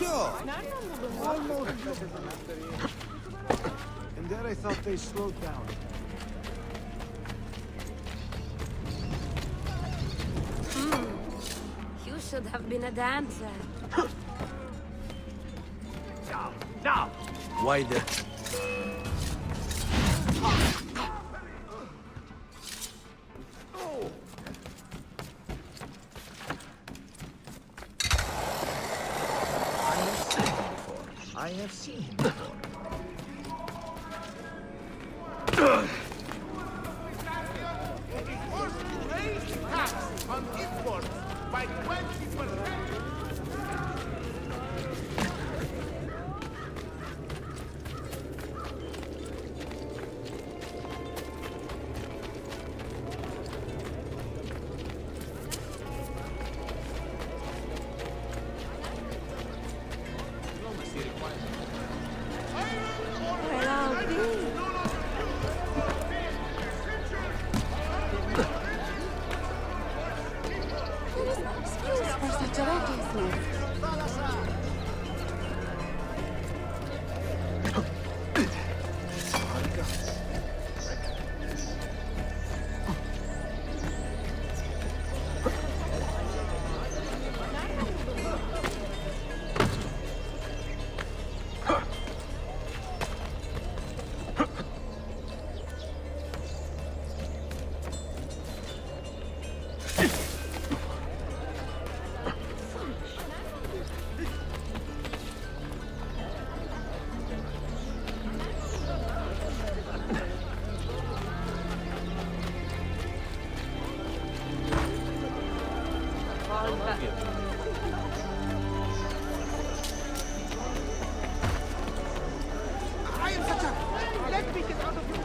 Sure. Almost. And there I thought they slowed down. You should have been a dancer. Now! Why the... I have seen him before. Tax on imports by 20%. Well, I'll be. There is no excuse for such a recklessness. I am such a... Let me get out of here.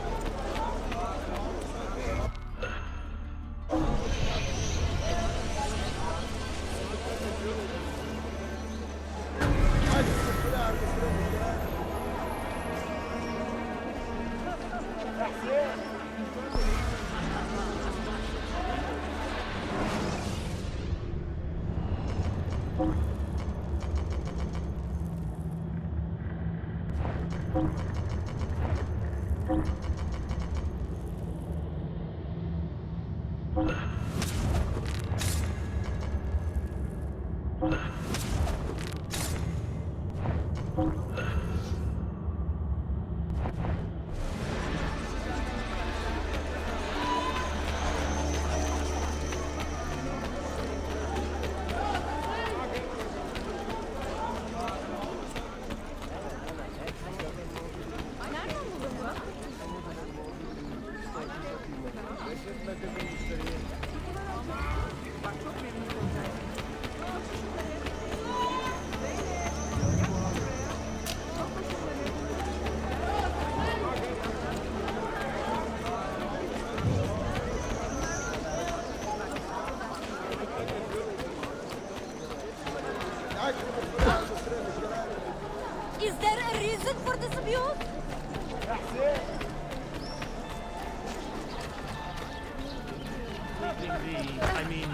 Is there a reason for this abuse?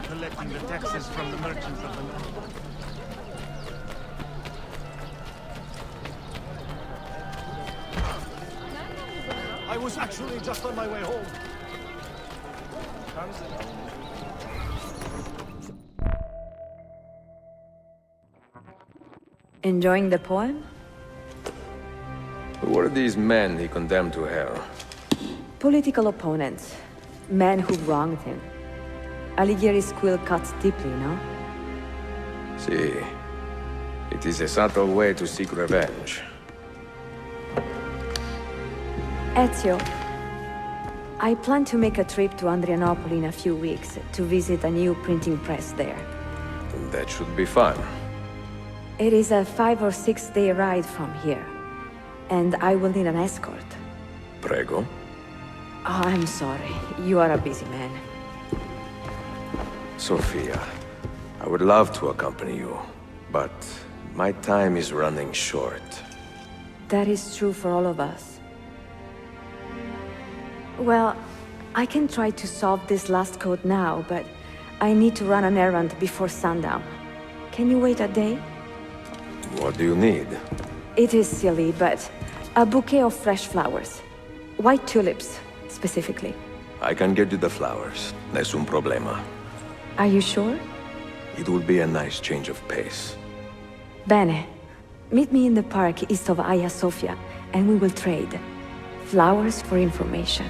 Collecting the taxes from the merchants of the land. I was actually just on my way home. Enjoying the poem? Who were these men he condemned to hell? Political opponents. Men who wronged him. Alighieri's quill cuts deeply, no? See, it is a subtle way to seek revenge. Ezio, I plan to make a trip to Andrianople in a few weeks to visit a new printing press there. That should be fun. It is a 5 or 6 day ride from here, and I will need an escort. Prego. Oh, I'm sorry. You are a busy man. Sophia, I would love to accompany you, but my time is running short. That is true for all of us. Well, I can try to solve this last code now, but I need to run an errand before sundown. Can you wait a day? What do you need? It is silly, but a bouquet of fresh flowers. White tulips, specifically. I can get you the flowers. Nessun problema. Are you sure? It will be a nice change of pace. Bene. Meet me in the park east of Hagia Sophia, and we will trade. Flowers for information.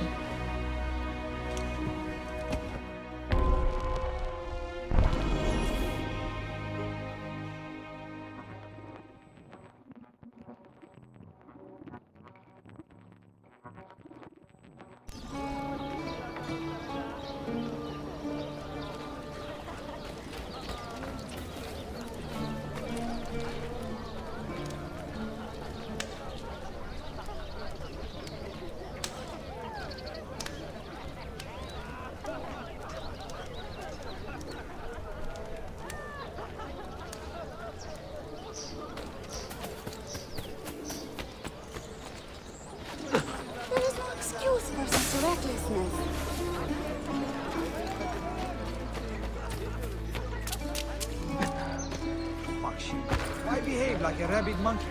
There is no excuse for such recklessness. Fuck you. Why behave like a rabid monkey?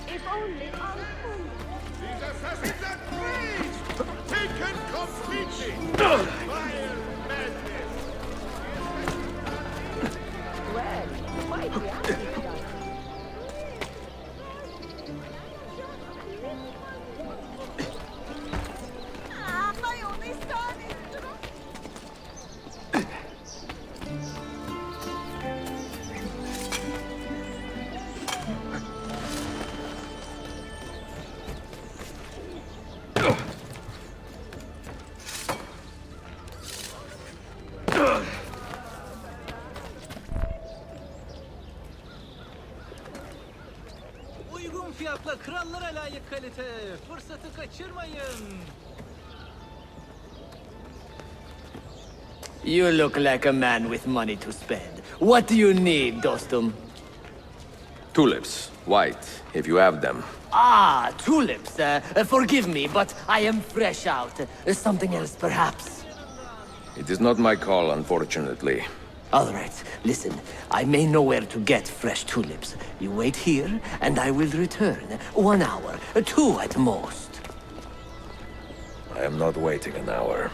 If only our home. These assassins are free! Taken completely! Vile madness! Well, might be asking. My only son is drunk. Uygun fiyatla krallara layık kalite. Fırsatı kaçırmayın. You look like a man with money to spend. What do you need, dostum? Tulips. White, if you have them. Ah, tulips. Forgive me, but I am fresh out. Something else, perhaps? It is not my call, unfortunately. All right, listen. I may know where to get fresh tulips. You wait here, and I will return. 1 hour, 2 at most. I am not waiting an hour.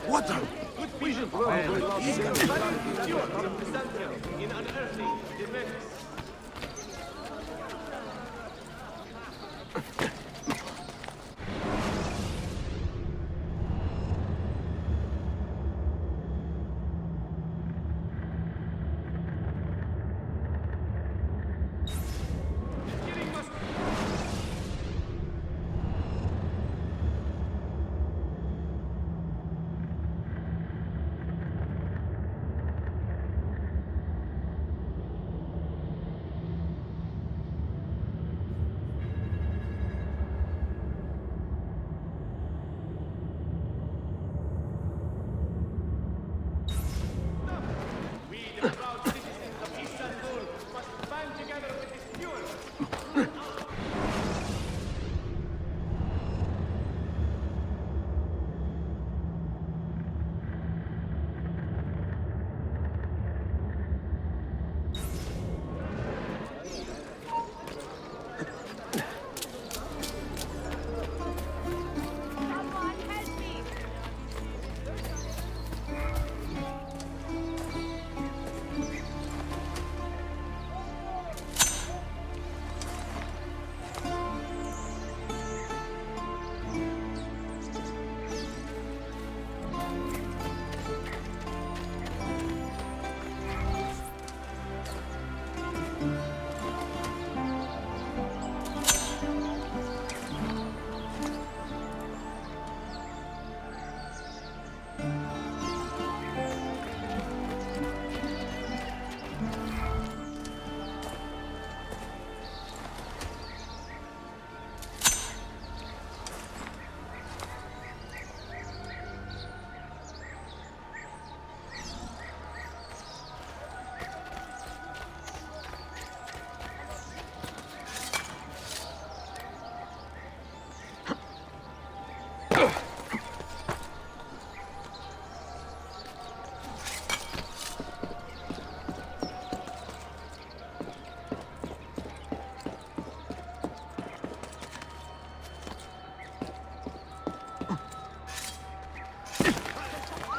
What the? In unearthly dimensions.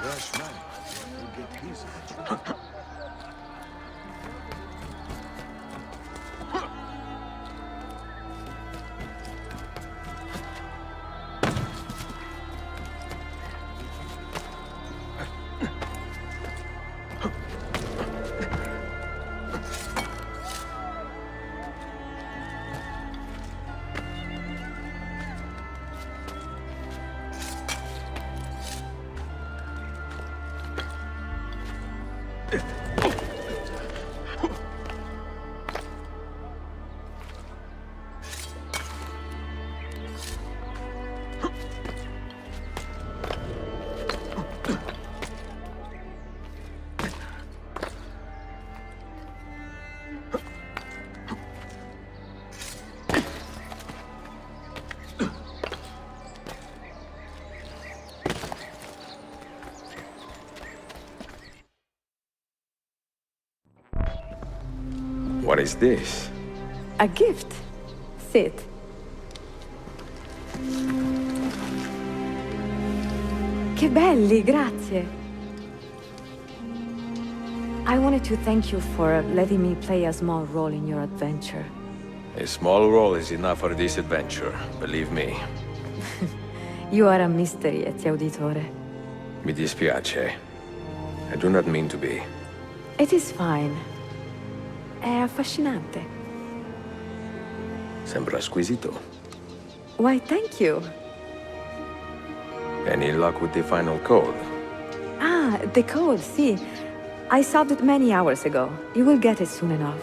Rush man. You get busy. What is this? A gift. Sit. Che belli, grazie. I wanted to thank you for letting me play a small role in your adventure. A small role is enough for this adventure, believe me. You are a mystery, Ezio Auditore. Mi dispiace. I do not mean to be. It is fine. È affascinante. Sembra squisito. Why, thank you. Any luck with the final code? Ah, the code, sì. I solved it many hours ago. You will get it soon enough.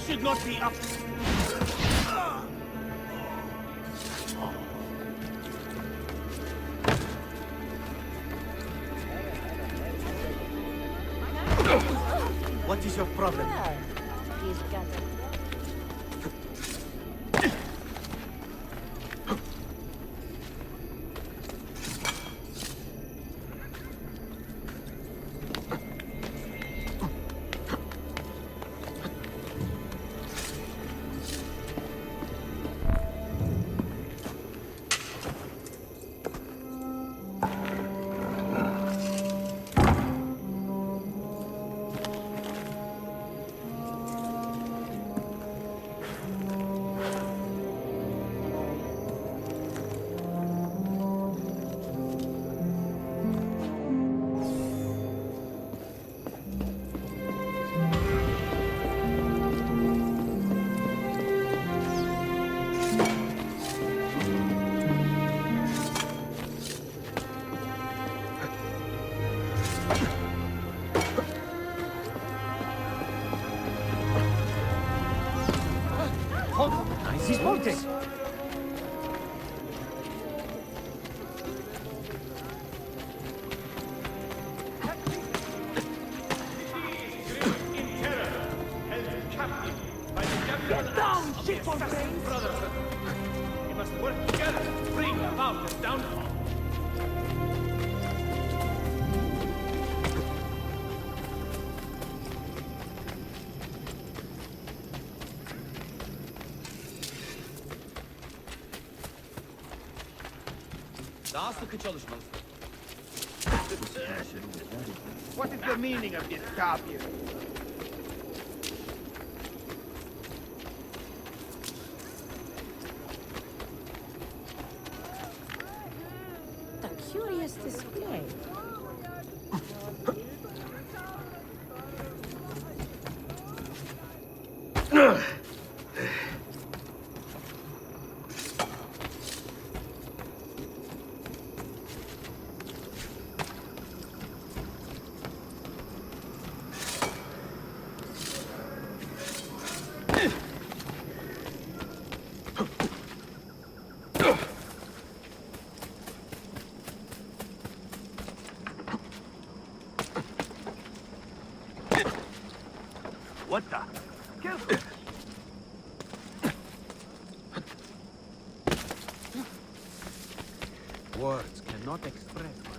Should not be up. your problem? Well, he's got a He's pointing! Get down, shitball brothers! We must work together to bring about his downfall. Daha sıkı çalışmalısın. What is the meaning of this job here? The curious display. What the? Careful! Words cannot express my...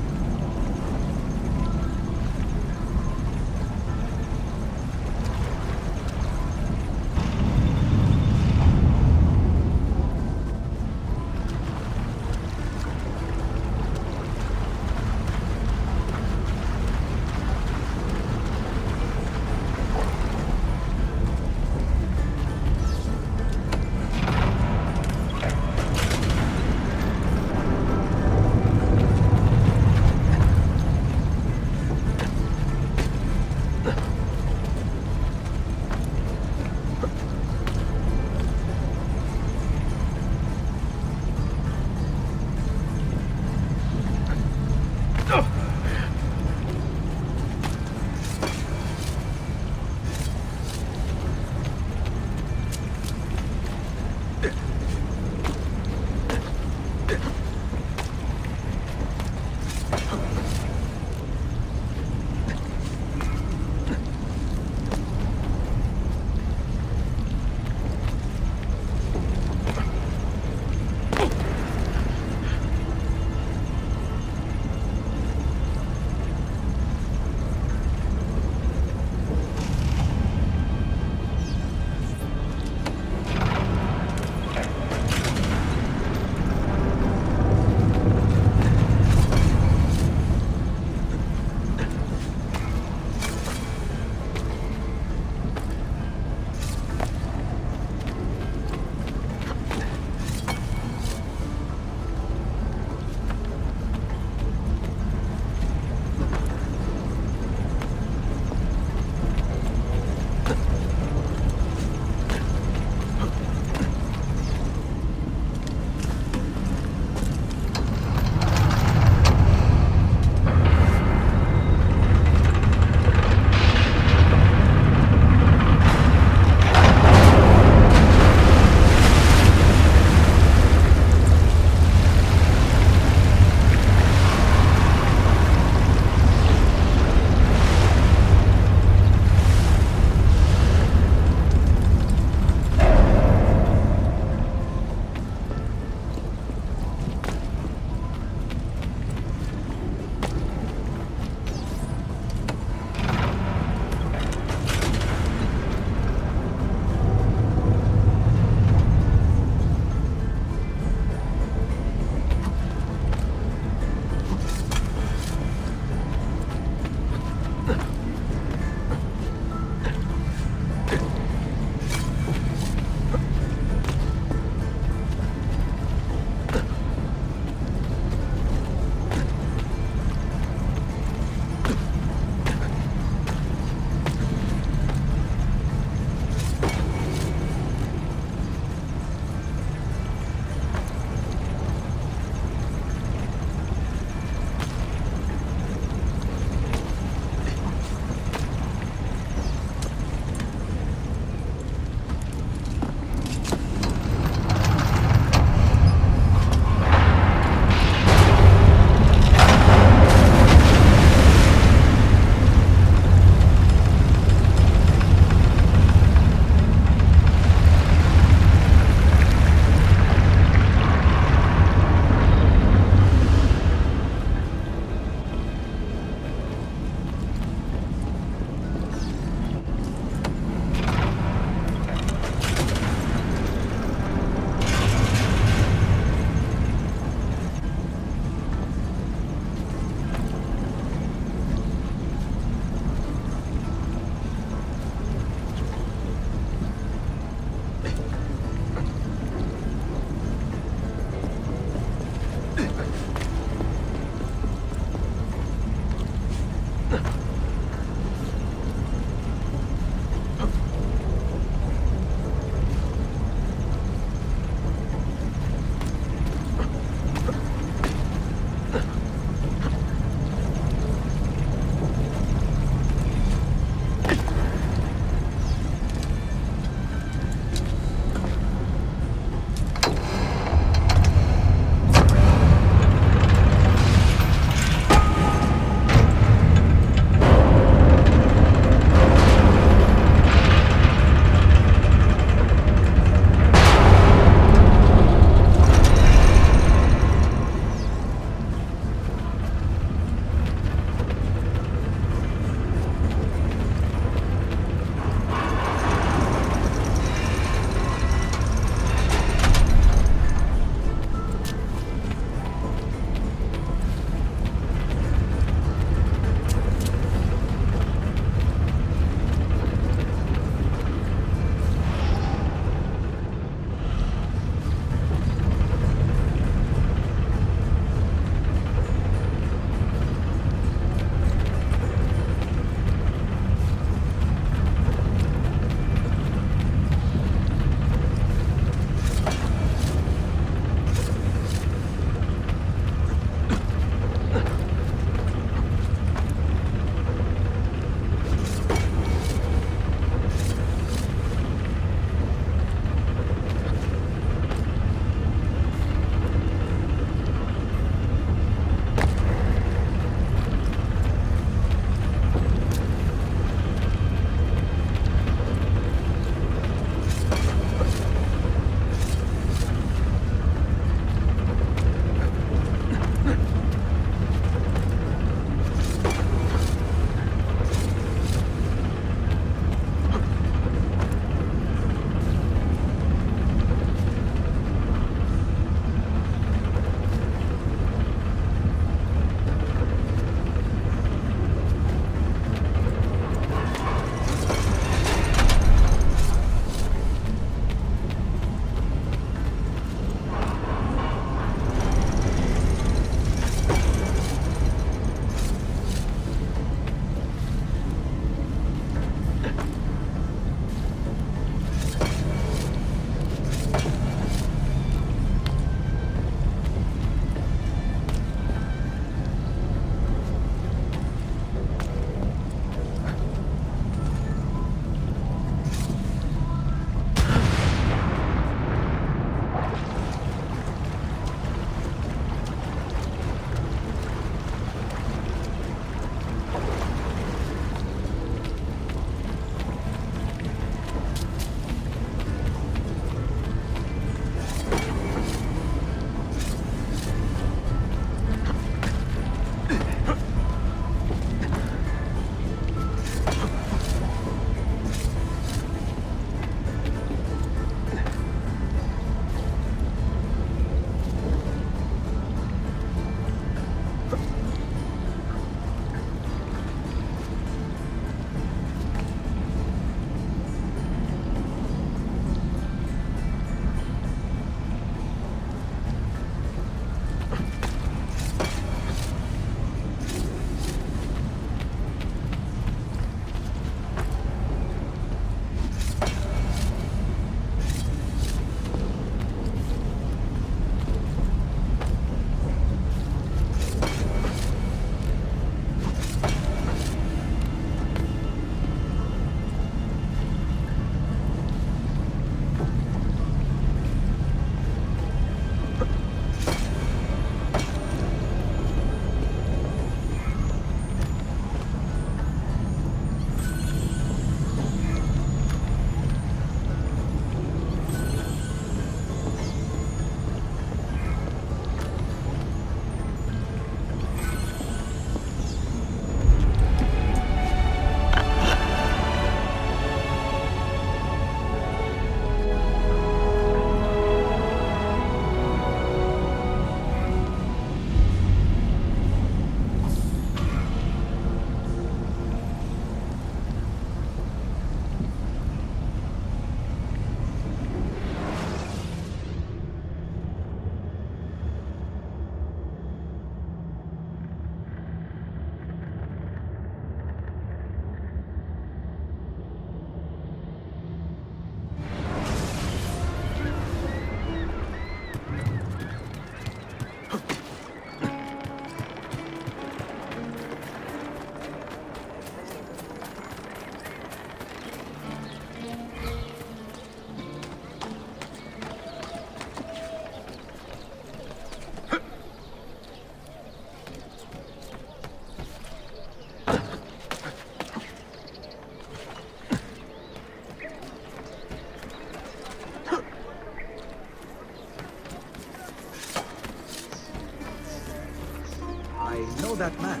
I know that man.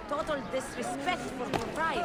Total disrespect for propriety.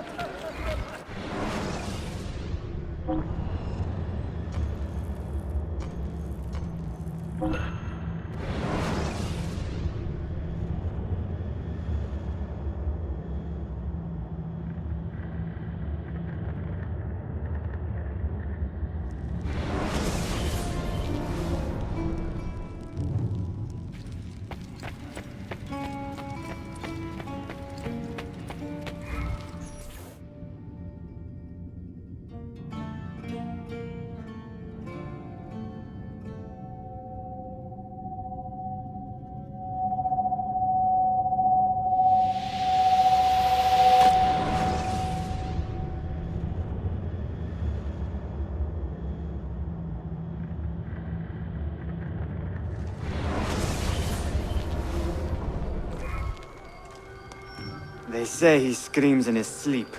They say he screams in his sleep,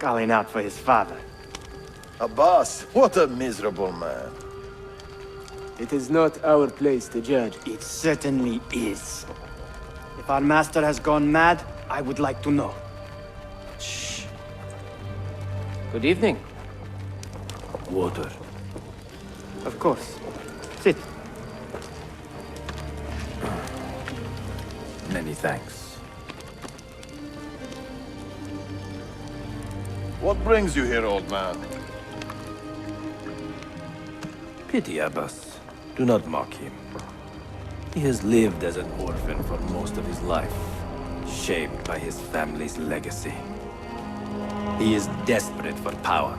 calling out for his father. Abbas, what a miserable man. It is not our place to judge. It certainly is. If our master has gone mad, I would like to know. Shh. Good evening. Water. Of course. Sit. Many thanks. What brings you here, old man? Pity Abbas. Do not mock him. He has lived as an orphan for most of his life, shaped by his family's legacy. He is desperate for power,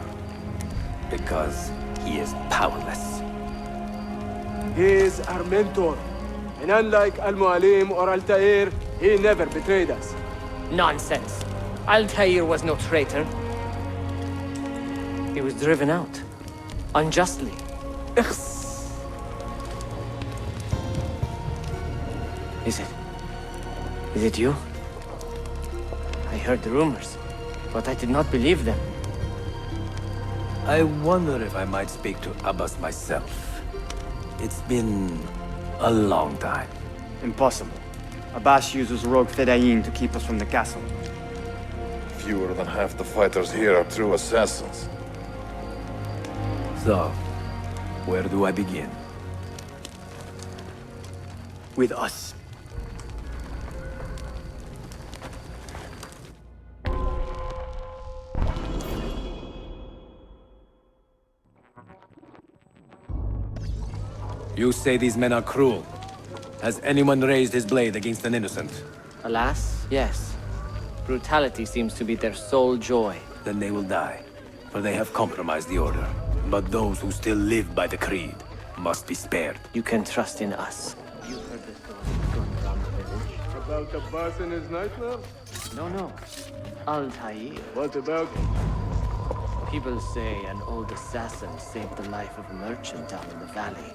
because he is powerless. He is our mentor. And unlike Al-Mualim or Altair, he never betrayed us. Nonsense. Altair was no traitor. He was driven out. Unjustly. Is it you? I heard the rumors, but I did not believe them. I wonder if I might speak to Abbas myself. It's been a long time. Impossible. Abbas uses rogue Fedayeen to keep us from the castle. Fewer than half the fighters here are true assassins. So, where do I begin? With us. You say these men are cruel. Has anyone raised his blade against an innocent? Alas, yes. Brutality seems to be their sole joy. Then they will die, for they have compromised the Order. But those who still live by the Creed must be spared. You can trust in us. You heard the stories going around the village? About Abbas and his nightmare? No. Altair. What about him? People say an old assassin saved the life of a merchant down in the valley.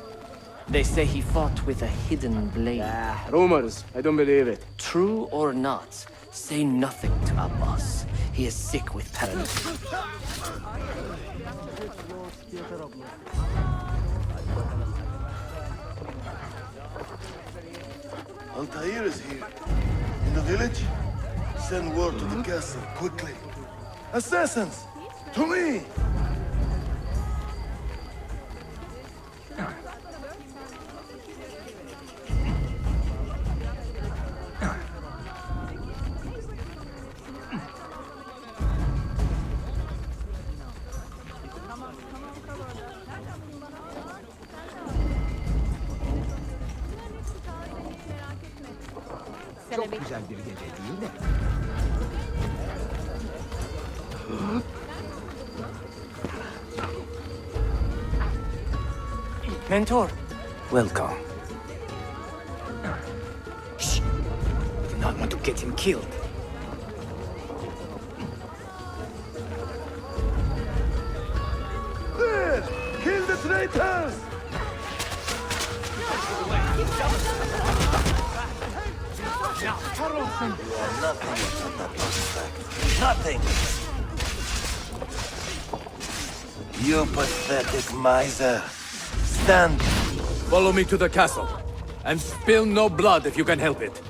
They say he fought with a hidden blade. Rumors. I don't believe it. True or not, say nothing to Abbas. He is sick with paranoia. Altair is here. In the village? Send word to the castle, quickly. Assassins! To me! Çok güzel bir gece değil mi? Mentor! Welcome. Shh! I do not want to get him killed. traitors! You are nothing without that respect. Nothing! You pathetic miser. Stand! Follow me to the castle. And spill no blood if you can help it.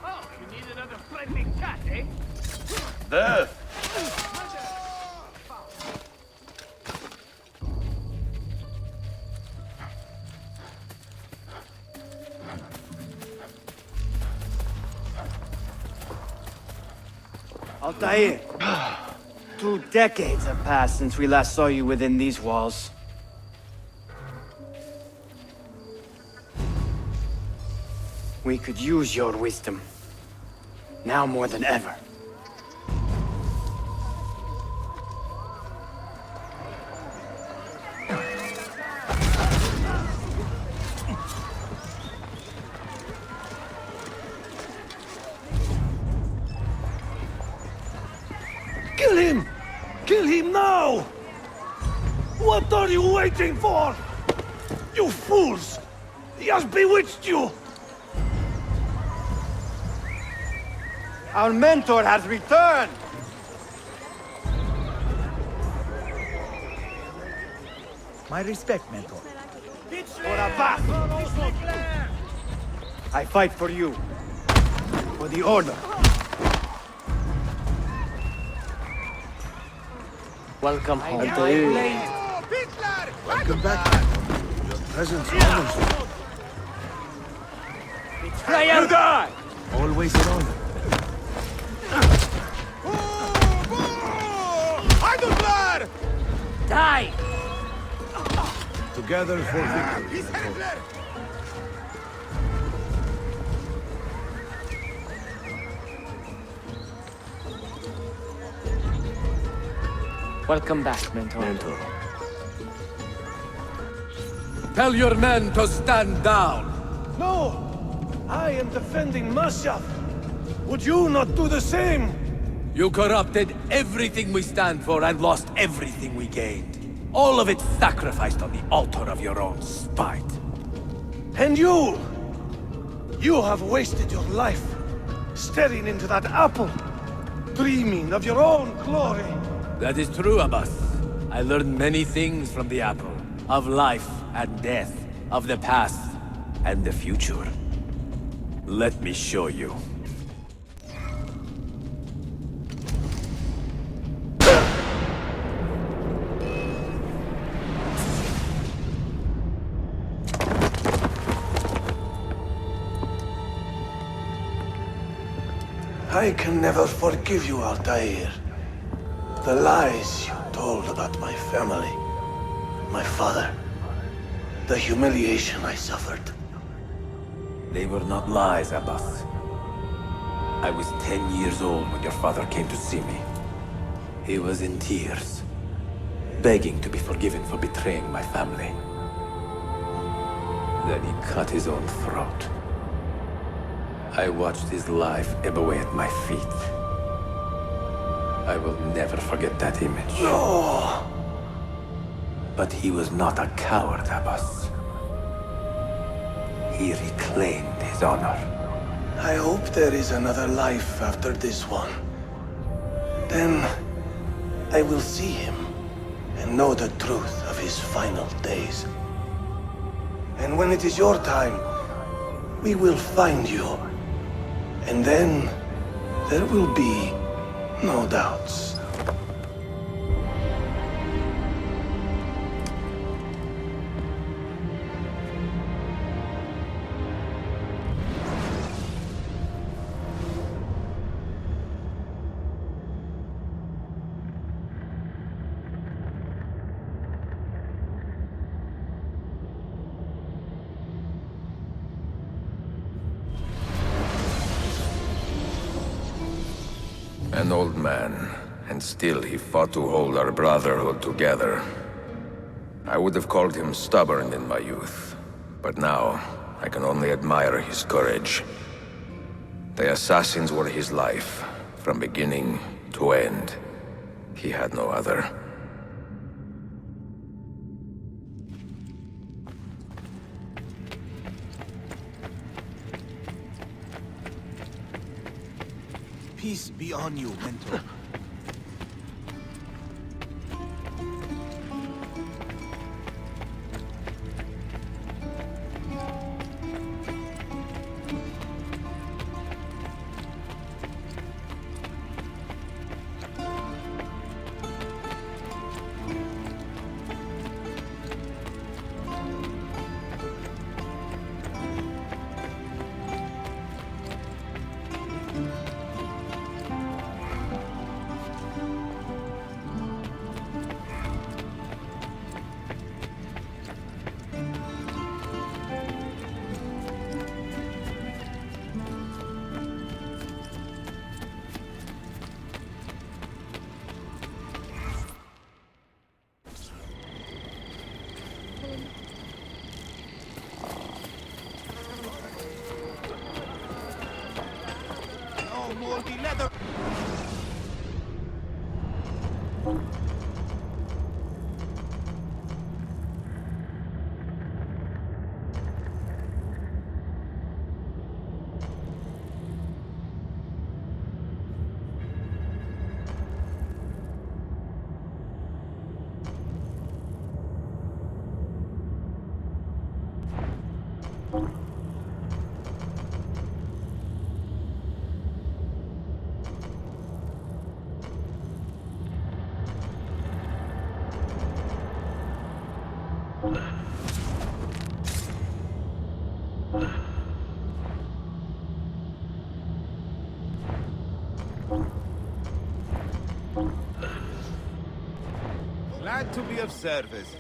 Oh, you need another friendly cat, eh? There! Altair, 2 decades have passed since we last saw you within these walls. We could use your wisdom. Now more than ever. Kill him! Kill him now! What are you waiting for? You fools! He has bewitched you! Our mentor has returned! My respect, mentor. For a path! I fight for you. For the Order. Welcome home. Altair. Welcome back. Your presence honors me. You die! Always an honor. Die! Together for victory. Welcome back, mentor. Tell your men to stand down. No! I am defending Masyaf. Would you not do the same? You corrupted everything we stand for and lost everything we gained. All of it sacrificed on the altar of your own spite. And you! You have wasted your life staring into that apple, dreaming of your own glory. That is true, Abbas. I learned many things from the apple. Of life and death. Of the past and the future. Let me show you. I can never forgive you, Altair. The lies you told about my family, my father, the humiliation I suffered. They were not lies, Abbas. I was 10 years old when your father came to see me. He was in tears, begging to be forgiven for betraying my family. Then he cut his own throat. I watched his life ebb away at my feet. I will never forget that image. No! But he was not a coward, Abbas. He reclaimed his honor. I hope there is another life after this one. Then I will see him and know the truth of his final days. And when it is your time, we will find you. And then there will be no doubts. An old man, and still he fought to hold our brotherhood together. I would have called him stubborn in my youth, but now I can only admire his courage. The assassins were his life, from beginning to end. He had no other. Peace be on you, Mentor. Moldy leather. Glad to be of service.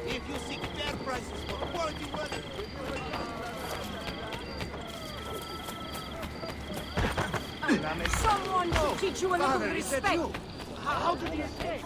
If you seek fair prices for quality weather, Someone should teach you a little Father, is that respect. you? How did he escape?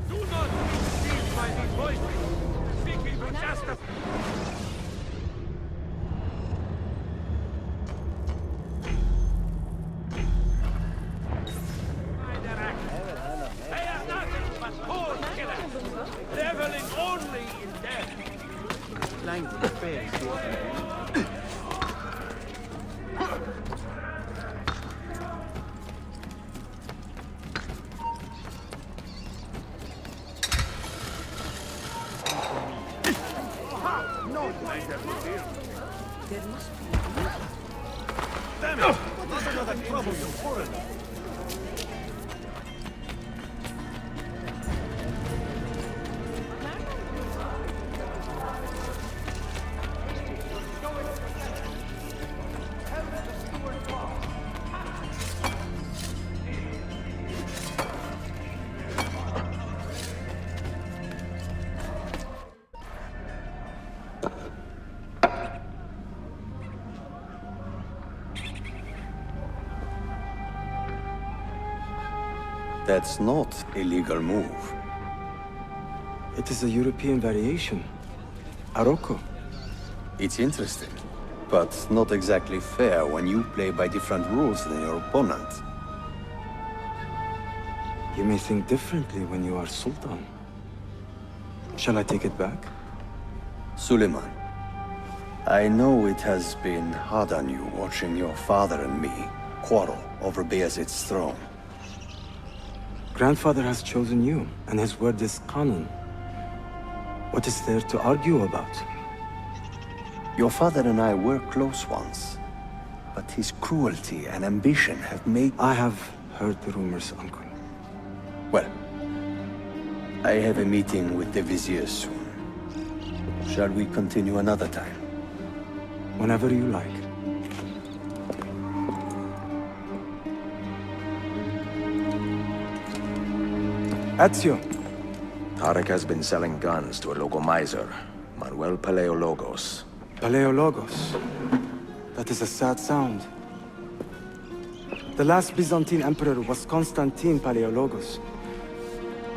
Do not be deceived by these voices, seeking to justify. They are nothing but poor killers, reveling only in death. Language fails to open. There must be. Damn it! Not another troublesome foreigner. That's not a legal move. It is a European variation. Aroko. It's interesting, but not exactly fair when you play by different rules than your opponent. You may think differently when you are Sultan. Shall I take it back? Suleiman, I know it has been hard on you watching your father and me quarrel over Bayezid's throne. Grandfather has chosen you, and his word is canon. What is there to argue about? Your father and I were close once, but his cruelty and ambition have made... I have heard the rumors, Uncle. Well, I have a meeting with the Vizier soon. Shall we continue another time? Whenever you like. Ezio. Tarek has been selling guns to a local miser, Manuel Paleologos. Paleologos. That is a sad sound. The last Byzantine emperor was Constantine Paleologos.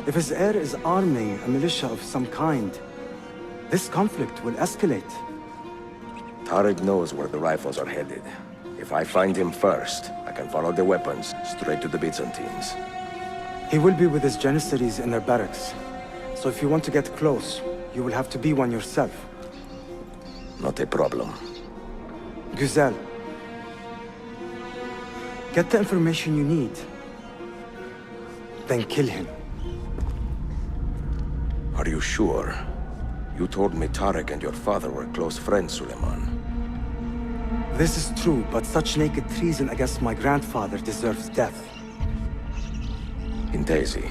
If his heir is arming a militia of some kind, this conflict will escalate. Tarek knows where the rifles are headed. If I find him first, I can follow the weapons straight to the Byzantines. He will be with his Janissaries in their barracks. So if you want to get close, you will have to be one yourself. Not a problem. Güzel. Get the information you need. Then kill him. Are you sure? You told me Tarek and your father were close friends, Suleiman. This is true, but such naked treason against my grandfather deserves death. Intesi.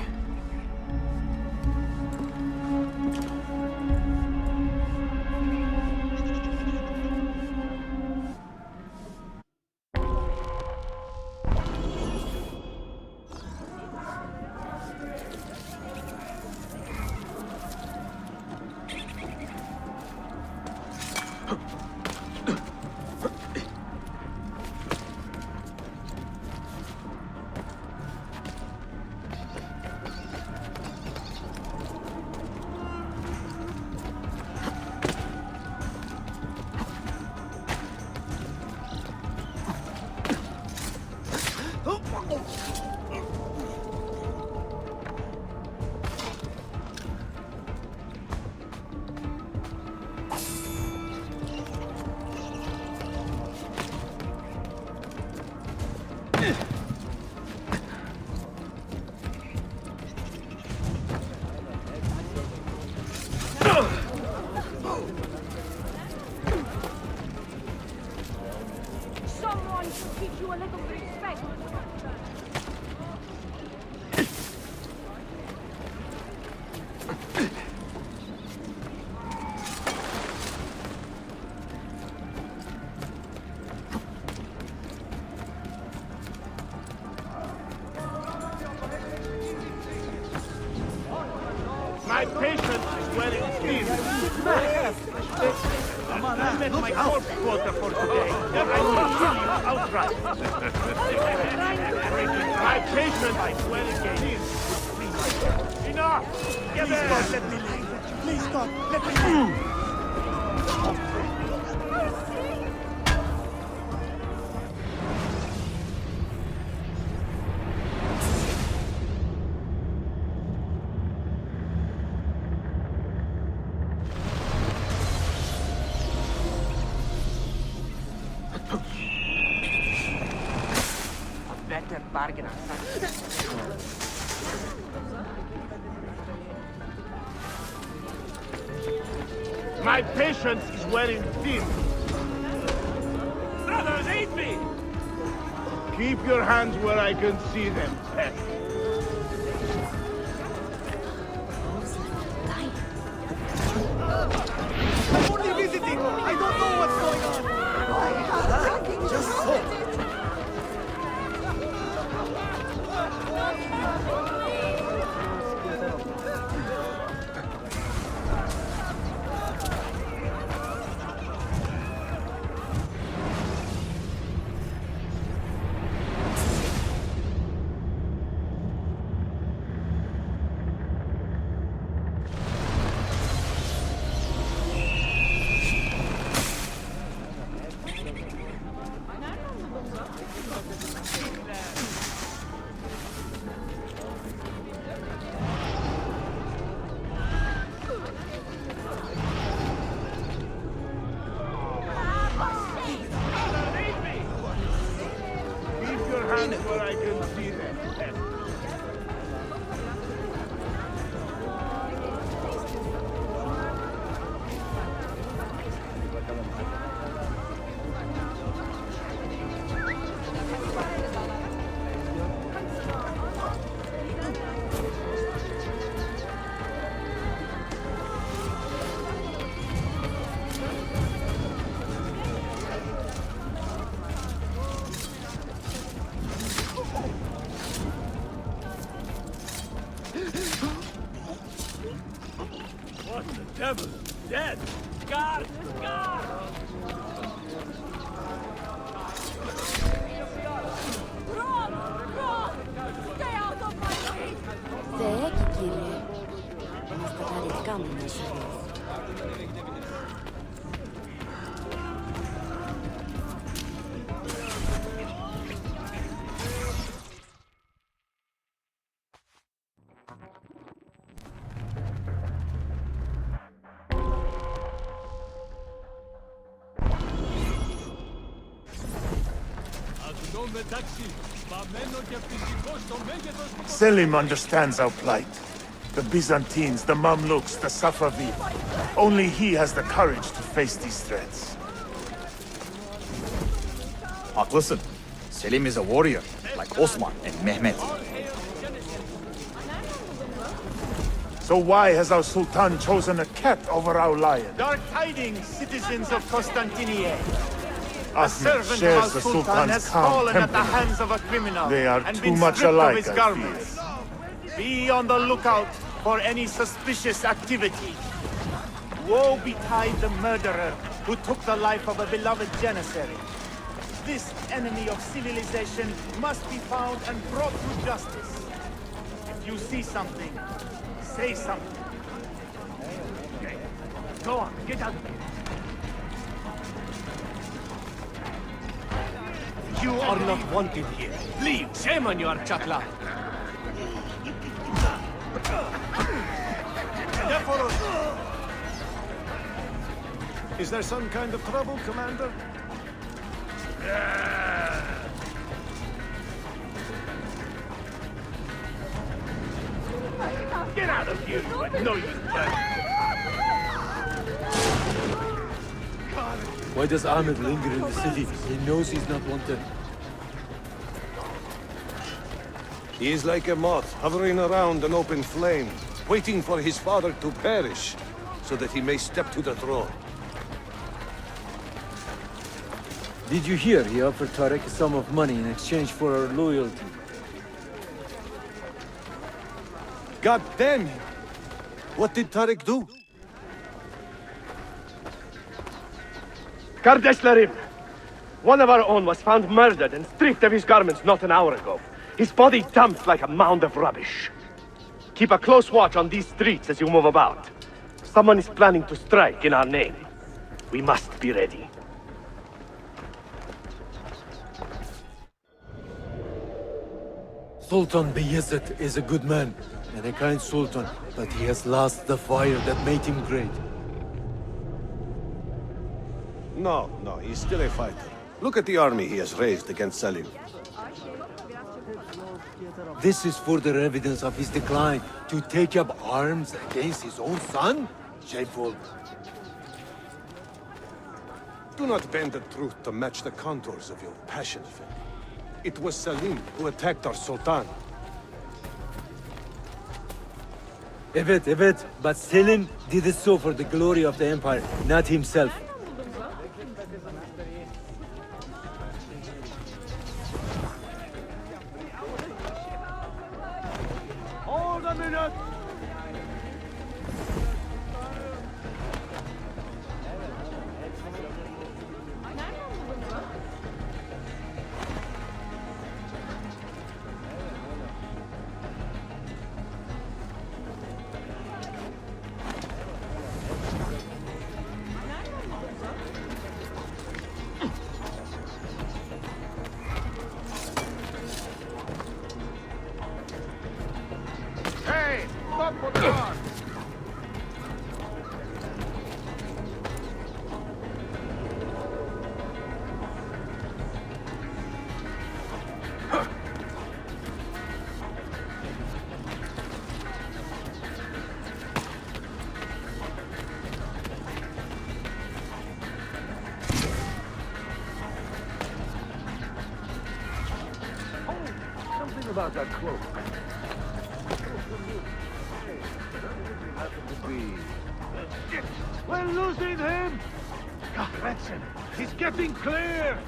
Someone should teach you a little respect. My patience is wearing thin. I met my corpse quota for today. I will kill you outright. My patience is wearing thin. Enough! Get there! Let me leave. Please, God, let me leave. Better bargain. My patience is wearing thin. Brothers, aid me! Keep your hands where I can see them, pet. I'm only visiting. I don't know what's going on. Just so. Devil! Dead! Guard! Guard! Run! Run! Stay out of my way! Zeki, κύριε. Είμαστε χαριτικάμενοι σου. Selim understands our plight. The Byzantines, the Mamluks, the Safavid. Only he has the courage to face these threats. Haklısın. Selim is a warrior, like Osman and Mehmet. So why has our Sultan chosen a cat over our lion? Dark tidings, citizens of Constantinople. Ahmed shares the Sultan's calm temperament. They are too much alike, I fear. Be on the lookout for any suspicious activity. Woe betide the murderer who took the life of a beloved janissary. This enemy of civilization must be found and brought to justice. If you see something, say something. Okay. Go on, get out of here. You are not wanted here. Leave. Shame on you, Chakla. Is there some kind of trouble, Commander? Get out of here, you annoying bird! Why does Ahmed linger in the city? He knows he's not wanted. He is like a moth hovering around an open flame, waiting for his father to perish, so that he may step to the throne. Did you hear he offered Tarek a sum of money in exchange for our loyalty? God damn him! What did Tarek do? Kardeşlerim! One of our own was found murdered and stripped of his garments not an hour ago. His body dumped like a mound of rubbish. Keep a close watch on these streets as you move about. Someone is planning to strike in our name. We must be ready. Sultan Bayezid is a good man and a kind sultan, but he has lost the fire that made him great. No, he's still a fighter. Look at the army he has raised against Selim. This is further evidence of his decline. To take up arms against his own son? Shameful. Do not bend the truth to match the contours of your passion, Philip. It was Selim who attacked our Sultan. Evet, but Selim did it so for the glory of the Empire, not himself. Hold a minute! Hey! Stop for the guard! Something about that cloak. We're losing him! God, Retson, he's getting clear!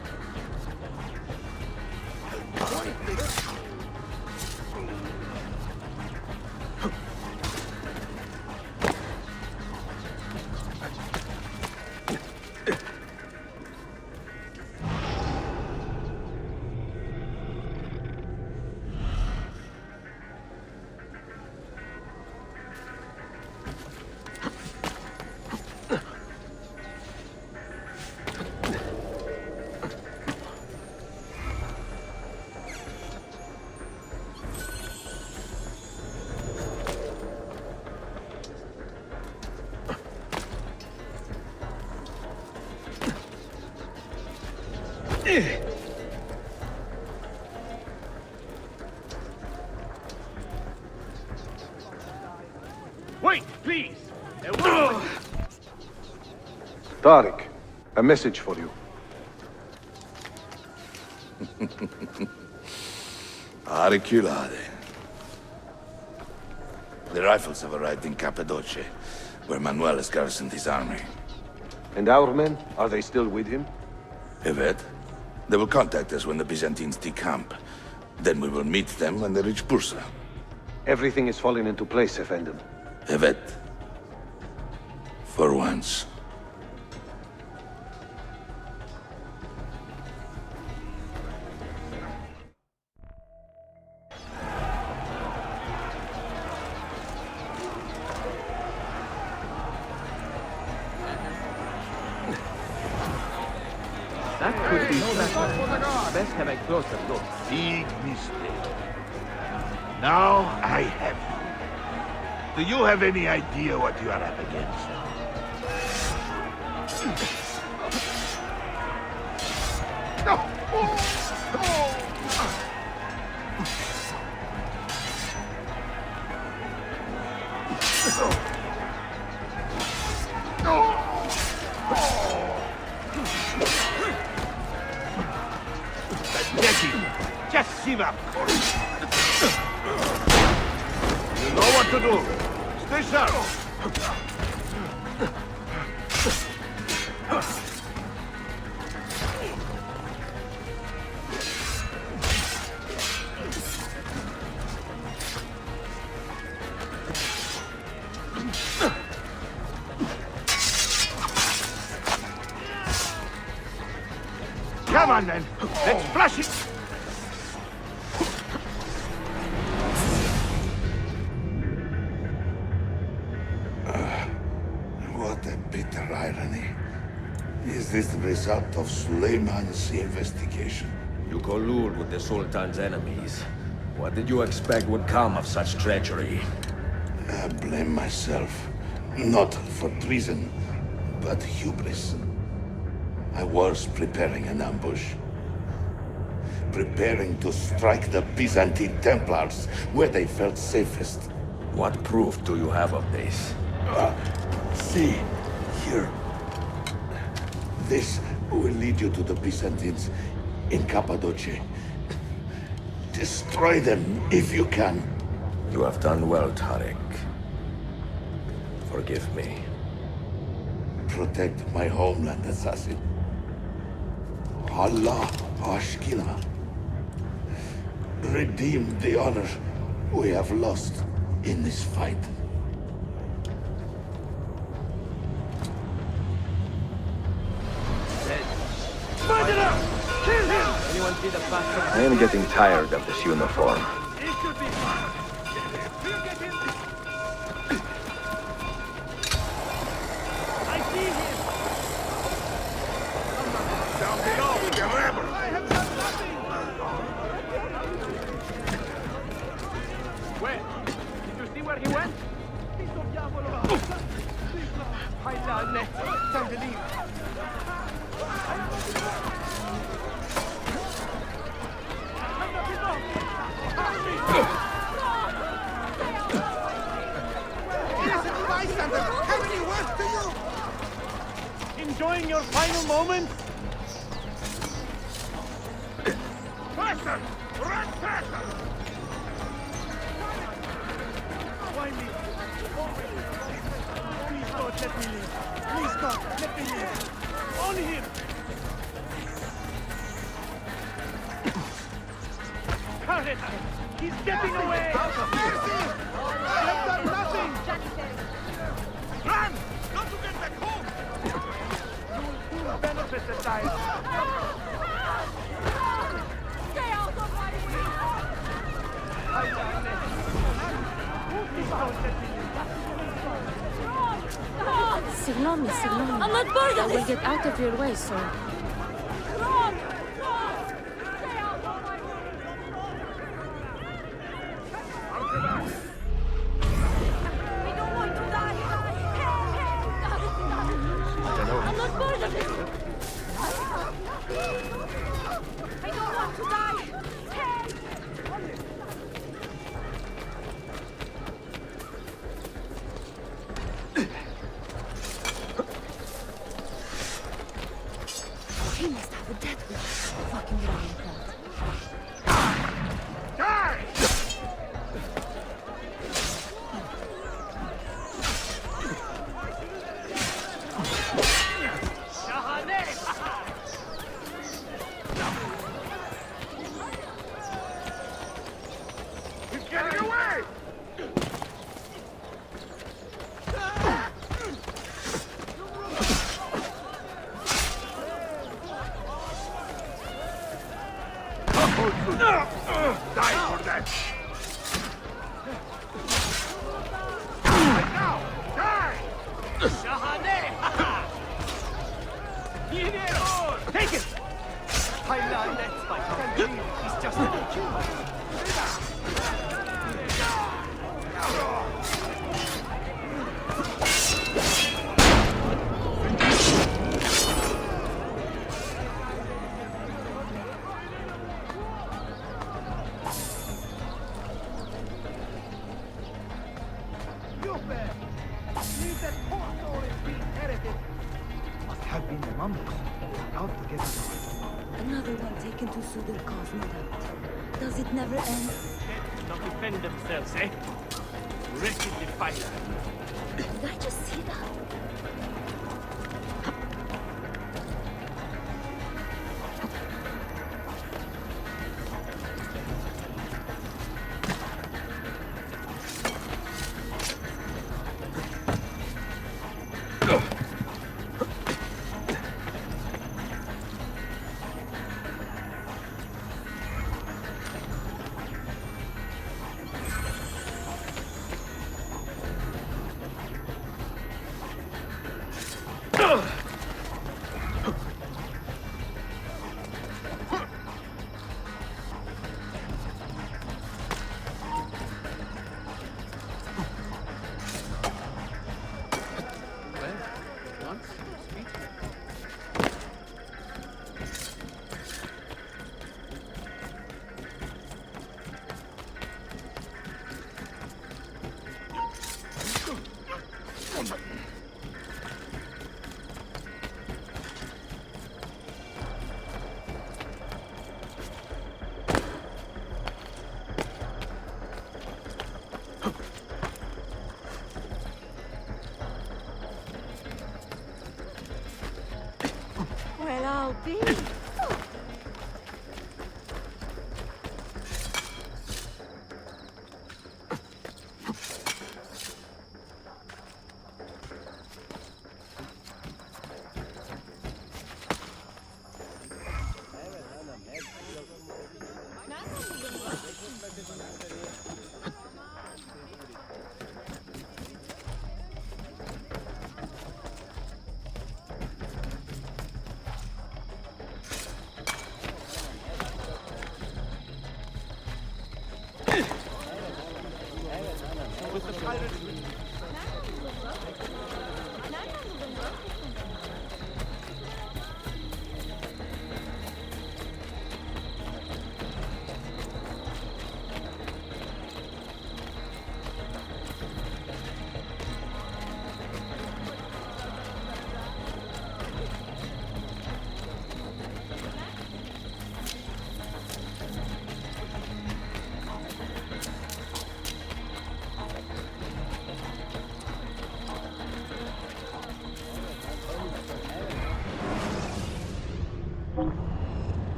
Wait, please! Tariq, a message for you. Auriculade. The rifles have arrived in Cappadocia, where Manuel has garrisoned his army. And our men, are they still with him? Evet. They will contact us when the Byzantines decamp. Then we will meet them when they reach Bursa. Everything is falling into place, Effendim. Evet. For once. That could be better. Best have a closer look. Big mistake. Now I have you. Do you have any idea what you are up against? Just give up. You know what to do. Stay sharp. Come on then. Let's flush it. What a bitter irony. Is this the result of Suleiman's investigation? You collude with the Sultan's enemies. What did you expect would come of such treachery? I blame myself. Not for treason, but hubris. I was preparing an ambush. Preparing to strike the Byzantine Templars where they felt safest. What proof do you have of this? See, here. This will lead you to the Byzantines in Cappadocia. Destroy them if you can. You have done well, Tariq. Forgive me. Protect my homeland, assassin. Allah Ashkila. Redeem the honor we have lost in this fight. Murderer! Kill him! Anyone see the bastard? I am getting tired of this uniform. It should be fine. We'll get him. I see him. Down below with the rebel! I have done nothing. Where? Did you see where he went? Pito diavolo! Haida net. Time to leave. Enjoying your final moments? Faster! Run faster! Why me? Please God, let me live. Please God, let me live. On him! Cut it! He's getting away! I've done nothing! Run! Not to get back home! You will benefit the time. Stay out of my way! I've done it. Please don't let me Signal me, signal me. I'm not bored I of will this! get out of your way, sir. Run! Run! Stay out of my way! We don't want to die! I'm not bored of this! Take it! He's just Must have been the Mamluks. Out to get us. Another one taken to Suderkov, no doubt. Does it never end? not defend themselves, eh? Wretchedly fight. Did I just see that? Well, I'll be. With the pirates.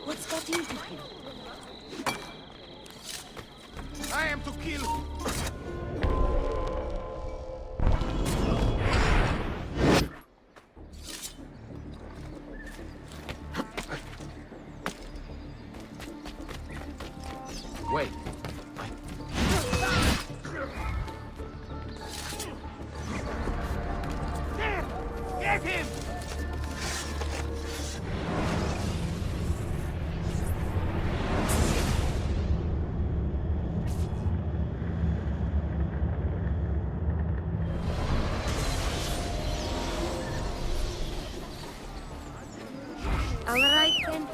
What's got into him? I am to kill. Wait. Get him! All right, then.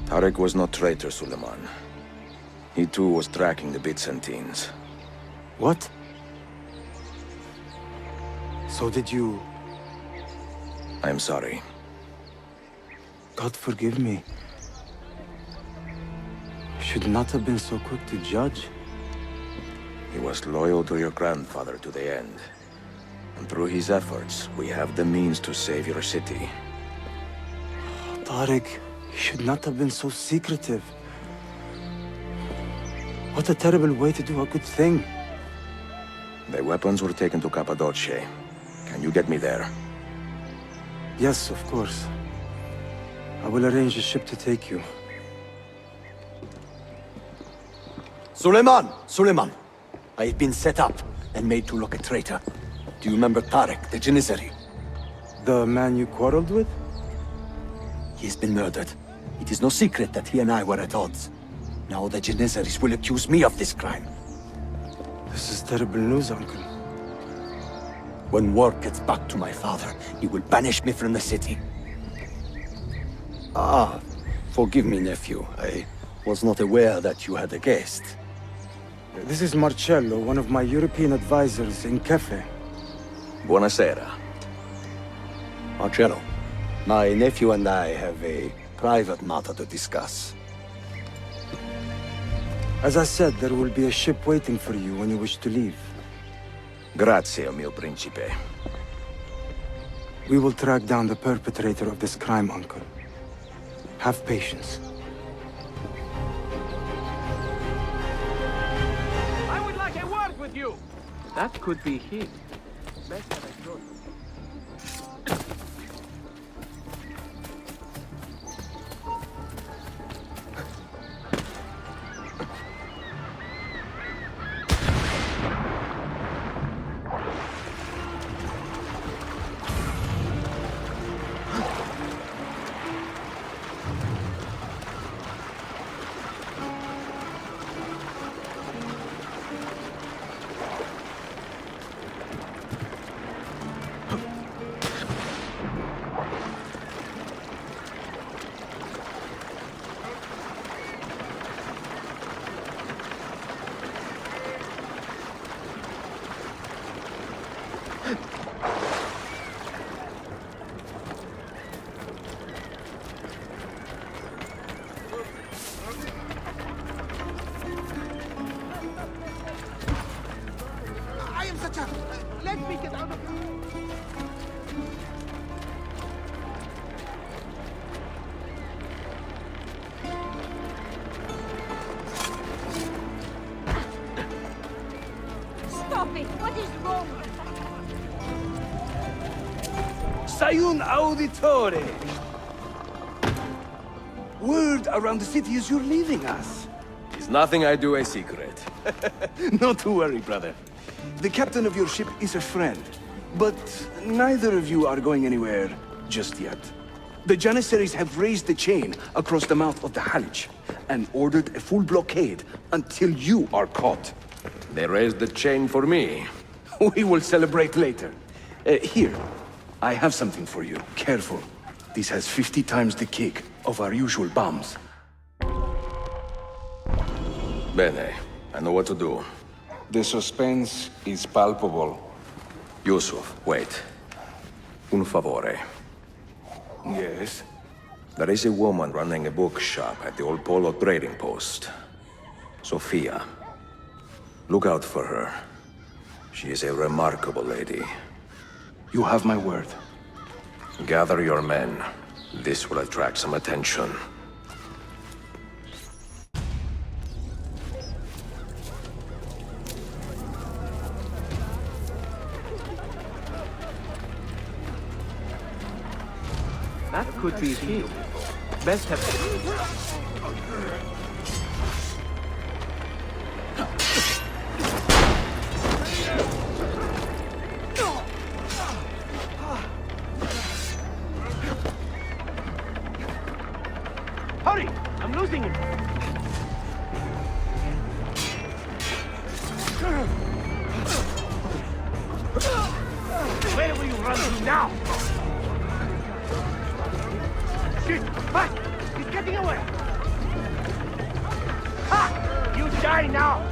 Tarek was no traitor, Suleiman. He too was tracking the Byzantines. What? So did you... I'm sorry. God forgive me. Should not have been so quick to judge. He was loyal to your grandfather to the end. And through his efforts, we have the means to save your city. Tariq, you should not have been so secretive. What a terrible way to do a good thing. The weapons were taken to Cappadocia. Can you get me there? Yes, of course. I will arrange a ship to take you. Suleiman! Suleiman! I have been set up and made to look a traitor. Do you remember Tarek, the Janissary? The man you quarreled with? He has been murdered. It is no secret that he and I were at odds. Now the Janissaries will accuse me of this crime. This is terrible news, Uncle. When word gets back to my father, he will banish me from the city. Ah, forgive me, nephew. I was not aware that you had a guest. This is Marcello, one of my European advisors in Cafe. Buonasera. Marcello, my nephew and I have a private matter to discuss. As I said, there will be a ship waiting for you when you wish to leave. Grazie, mio principe. We will track down the perpetrator of this crime, Uncle. Have patience. I would like a word with you! That could be him. Best have a short. Let me get out of Stop it! What is wrong? Sayun Auditore! Word around the city is you're leaving us. Is nothing I do a secret. Not to worry, brother. The captain of your ship is a friend, but neither of you are going anywhere just yet. The Janissaries have raised the chain across the mouth of the Halij and ordered a full blockade until you are caught. They raised the chain for me. We will celebrate later. Here, I have something for you. Careful. This has 50 times the kick of our usual bombs. Bene. I know what to do. The suspense is palpable. Yusuf, wait. Un favore. Yes? There is a woman running a bookshop at the old Polo trading post. Sophia. Look out for her. She is a remarkable lady. You have my word. Gather your men. This will attract some attention. That could be him. Best have... Hurry! I'm losing him! Where will you run to now? Shit! Fast! He's getting away! Ha! You die now!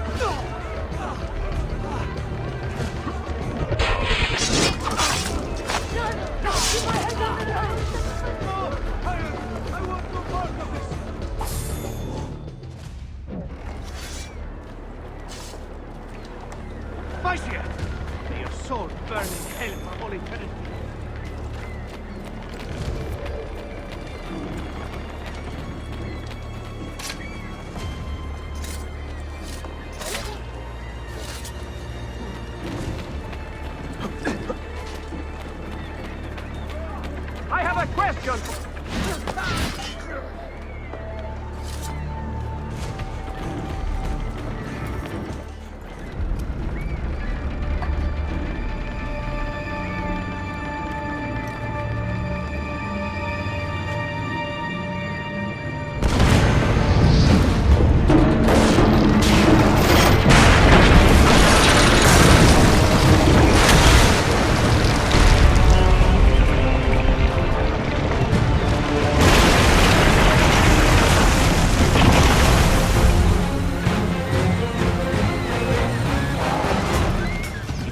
Vicia! May your soul burn in hell for all eternity. I have a question!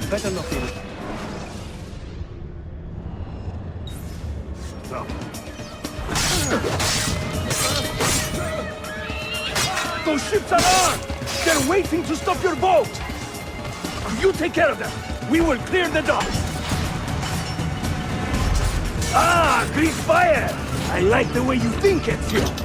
Better not be. Those ships are armed! They're waiting to stop your boat! You take care of them! We will clear the docks! Ah, grease fire! I like the way you think, Ezio!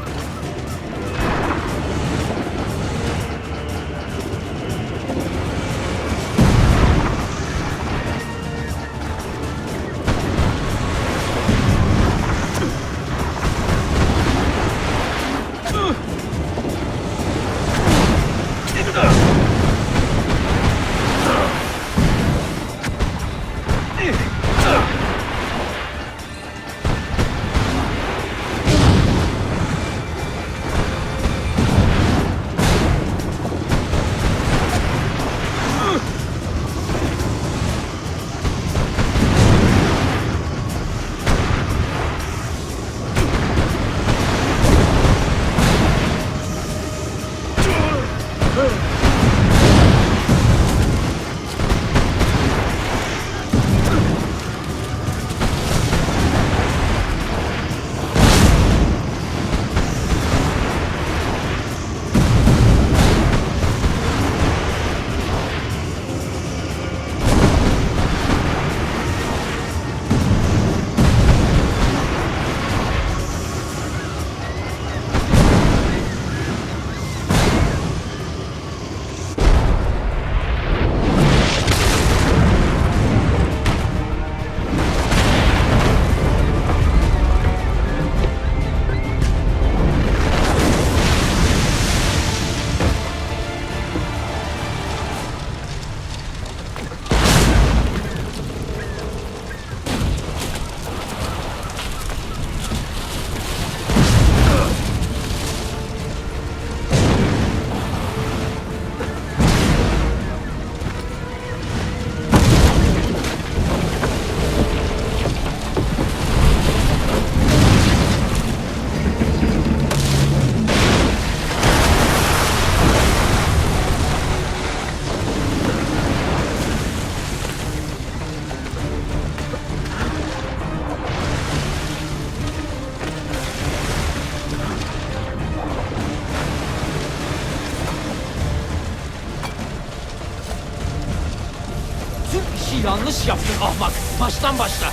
Yanlış yaptın ahmak. Baştan başla.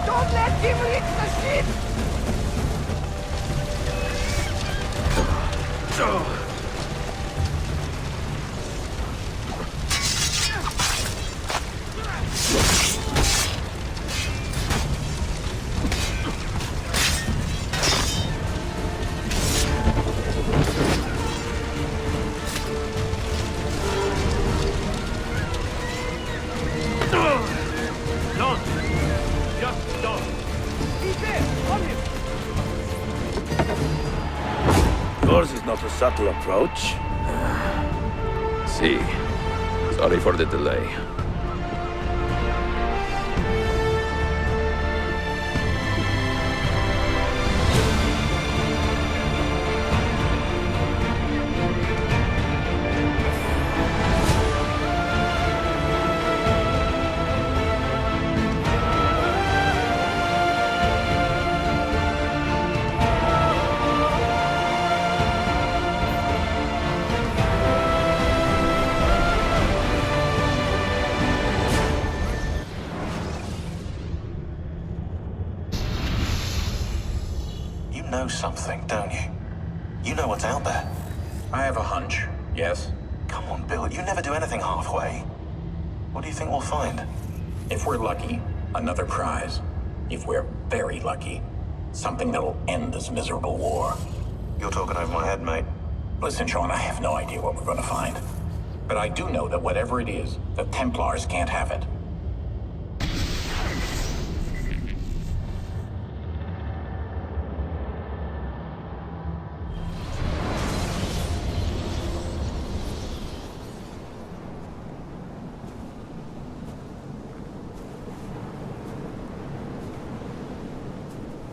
Don't let him reach the ship! Don't! Just don't! He's there! On him! Yours is not a subtle approach. See. Sorry for the delay. You know something, don't you? You know what's out there. I have a hunch, yes? Come on, Bill, you never do anything halfway. What do you think we'll find? If we're lucky, another prize. If we're very lucky, something that'll end this miserable war. You're talking over my head, mate. Listen, Sean, I have no idea what we're gonna find. But I do know that whatever it is, the Templars can't have it.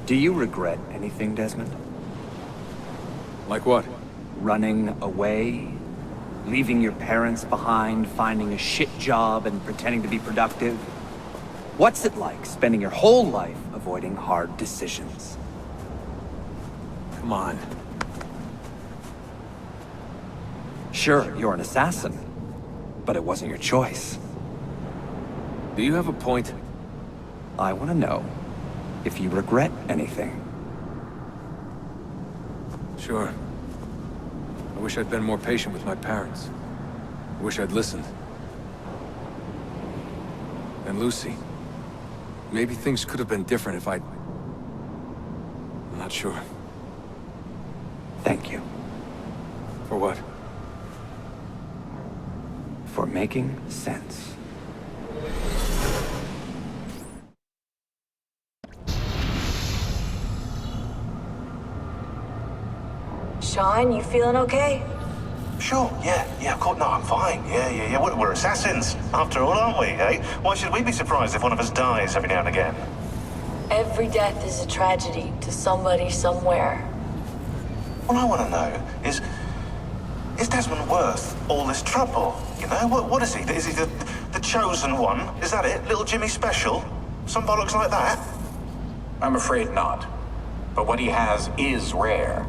Do you regret anything, Desmond? Like what? Running away? Leaving your parents behind, finding a shit job, and pretending to be productive? What's it like spending your whole life avoiding hard decisions? Come on. Sure, you're an assassin, but it wasn't your choice. Do you have a point? I want to know if you regret anything. Sure. I wish I'd been more patient with my parents. I wish I'd listened. And Lucy. Maybe things could have been different if I'd... I'm not sure. Thank you. For what? For making sense. Sean, you feeling okay? Sure, yeah, of course, no, I'm fine. Yeah. We're assassins, after all, aren't we, eh? Why should we be surprised if one of us dies every now and again? Every death is a tragedy to somebody somewhere. What I want to know is Desmond worth all this trouble? You know, what is he? Is he the chosen one? Is that it? Little Jimmy Special? Some bollocks like that? I'm afraid not. But what he has is rare.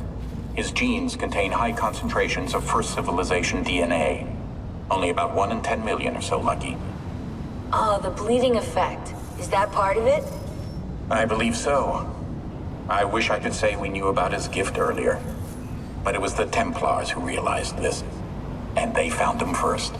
His genes contain high concentrations of first civilization DNA. Only about 1 in 10 million are so lucky. Oh, the bleeding effect. Is that part of it? I believe so. I wish I could say we knew about his gift earlier. But it was the Templars who realized this. And they found him first.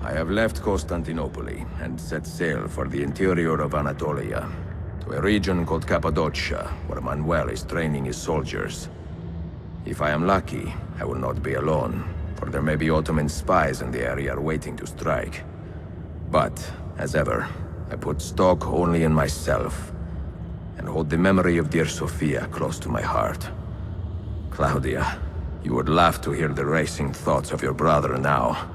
I have left Constantinople and set sail for the interior of Anatolia, to a region called Cappadocia, where Manuel is training his soldiers. If I am lucky, I will not be alone, for there may be Ottoman spies in the area waiting to strike. But, as ever, I put stock only in myself, and hold the memory of dear Sophia close to my heart. Claudia, you would laugh to hear the racing thoughts of your brother now.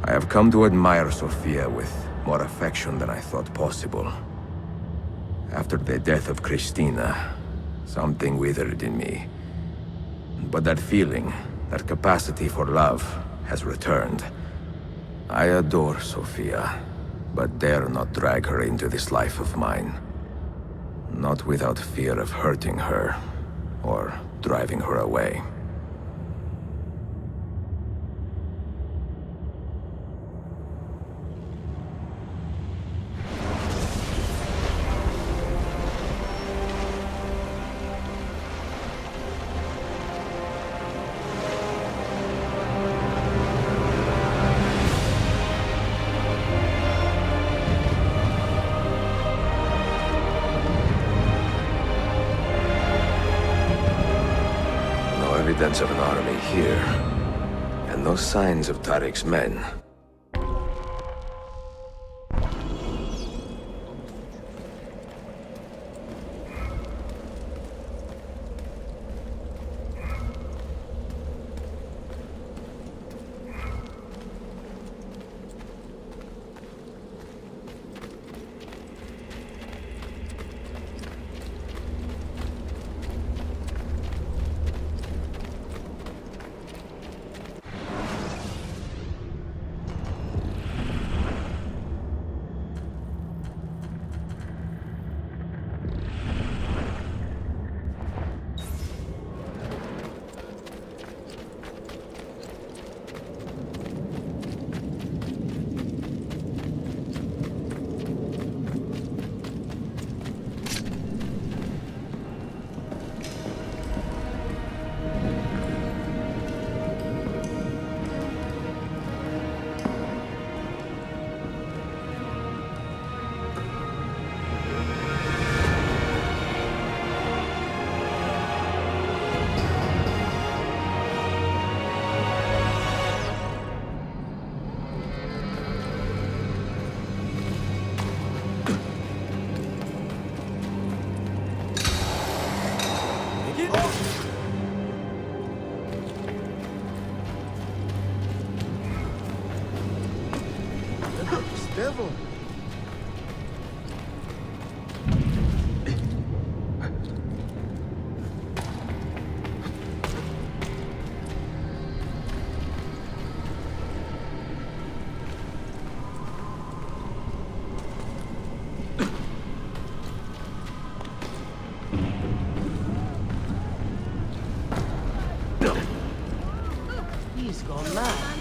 I have come to admire Sophia with more affection than I thought possible. After the death of Christina, something withered in me. But that feeling, that capacity for love, has returned. I adore Sophia, but dare not drag her into this life of mine. Not without fear of hurting her, or driving her away. Evidence of an army here, and no signs of Tariq's men. Devil. He's gone mad.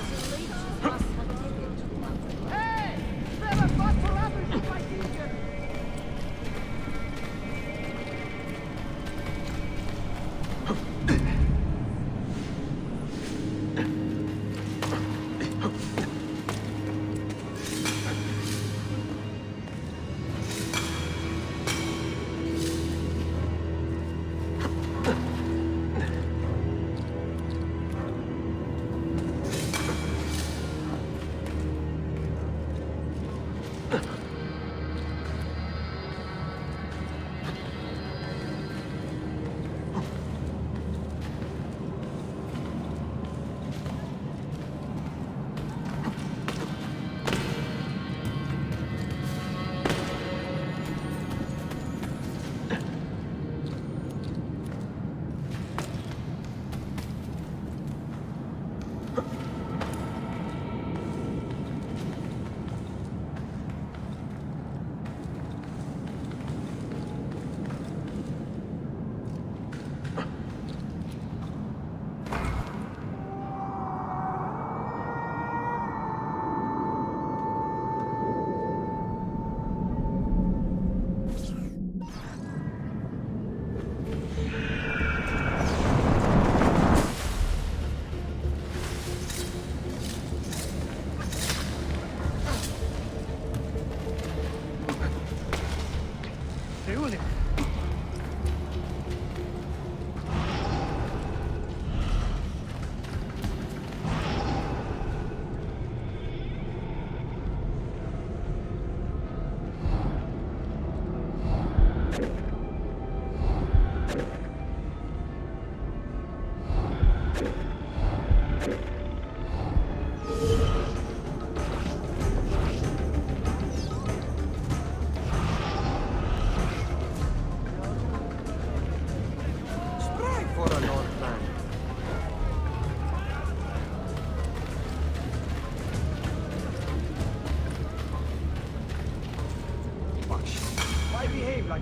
I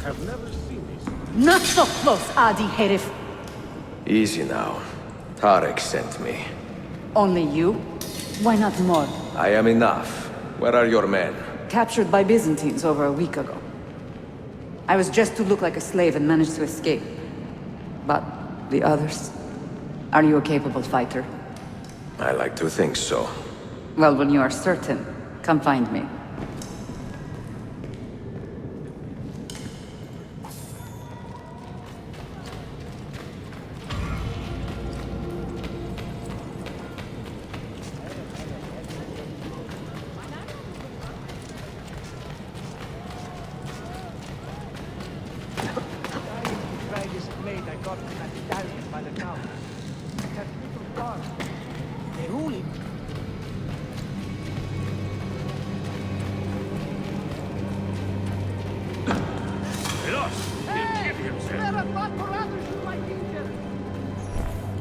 have never seen this. Not so close, Adi Herif. Easy now. Tarek sent me. Only you? Why not more? I am enough. Where are your men? Captured by Byzantines over a week ago. I was just to look like a slave and managed to escape. But the others? Are you a capable fighter? I like to think so. Well, when you are certain, come find me.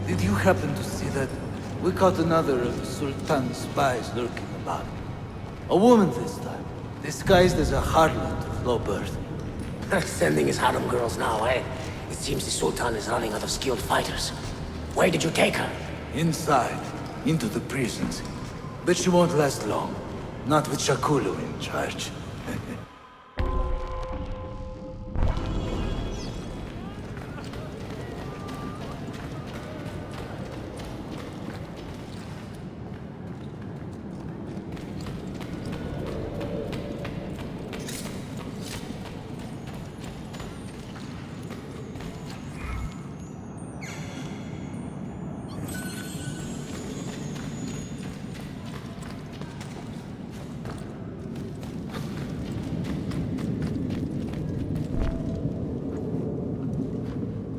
Did you happen to see that? We caught another of the Sultan's spies lurking about. A woman this time, disguised as a harlot of low birth. Sending his harem girls now, eh? It seems the Sultan is running out of skilled fighters. Where did you take her? Inside, into the prisons. But she won't last long. Not with Shakulu in charge.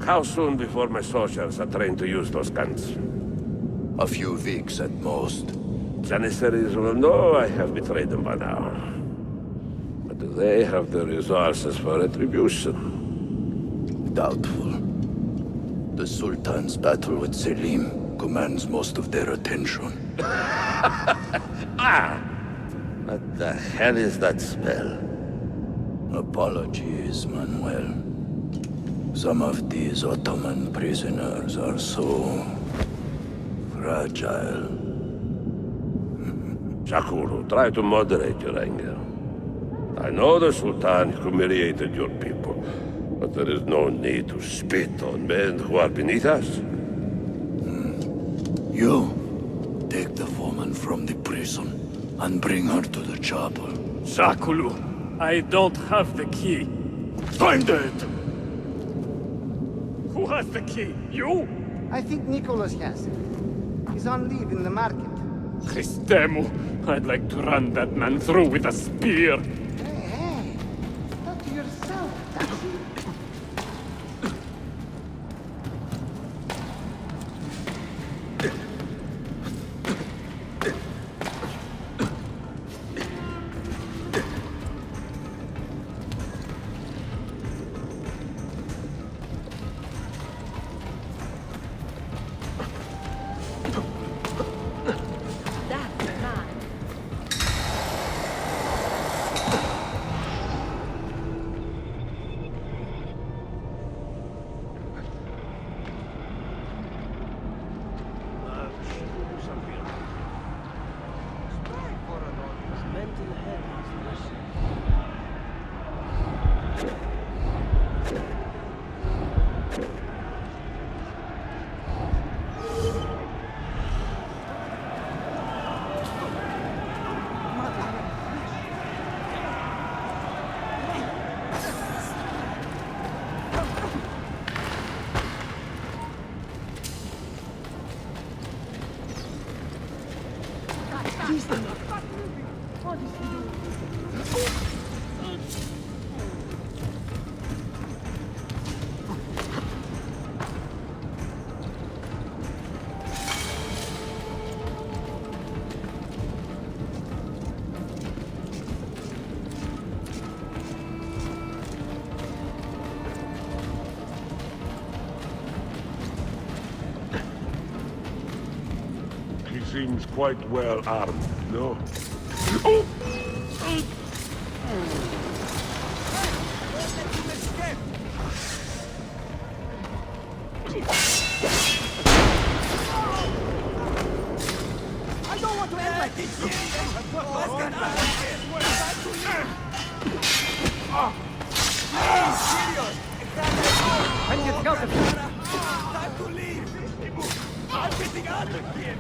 How soon before my soldiers are trained to use those guns? A few weeks at most. Janissaries will know I have betrayed them by now. But do they have the resources for retribution? Doubtful. The Sultan's battle with Selim commands most of their attention. What the hell is that smell? Apologies, Manuel. Some of these Ottoman prisoners are so fragile. Shakuru, try to moderate your anger. I know the Sultan humiliated your people, but there is no need to spit on men who are beneath us. You, take the woman from the prison and bring her to the chapel. Shakulu, I don't have the key. Find it! Who has the key? You? I think Nicholas has it. He's on leave in the market. Christemu, I'd like to run that man through with a spear. Hey, talk to yourself, Taxi. He seems quite well armed, no? out of here! Time to leave! I'm getting out of here!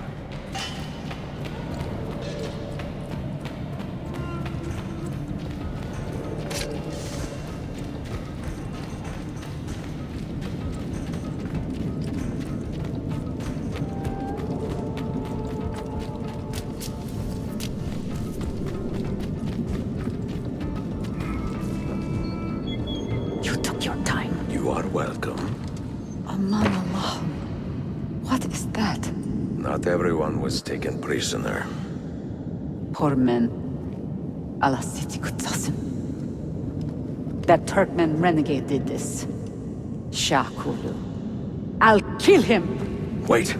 You are welcome. Aman Allah. What is that? Not everyone was taken prisoner. Poor men. Allah Siti Kutsasim. That Turkmen renegade did this. Shakulu. I'll kill him! Wait!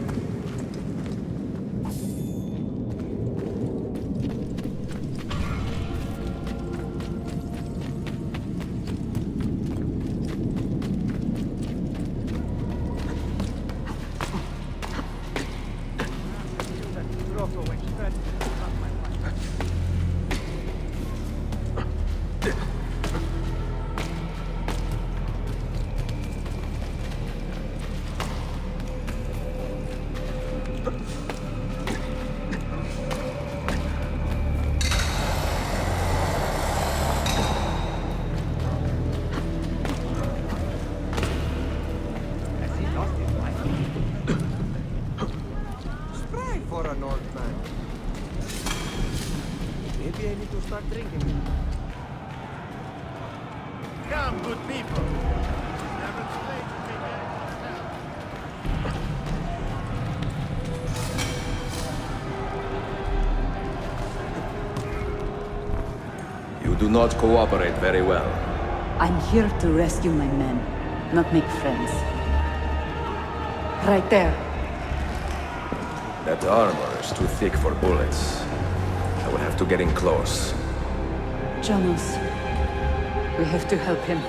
For an old man. Maybe I need to start drinking. Come, good people. Never too late to make You do not cooperate very well. I'm here to rescue my men, not make friends. Right there. That armor is too thick for bullets. I will have to get in close. Janos, we have to help him.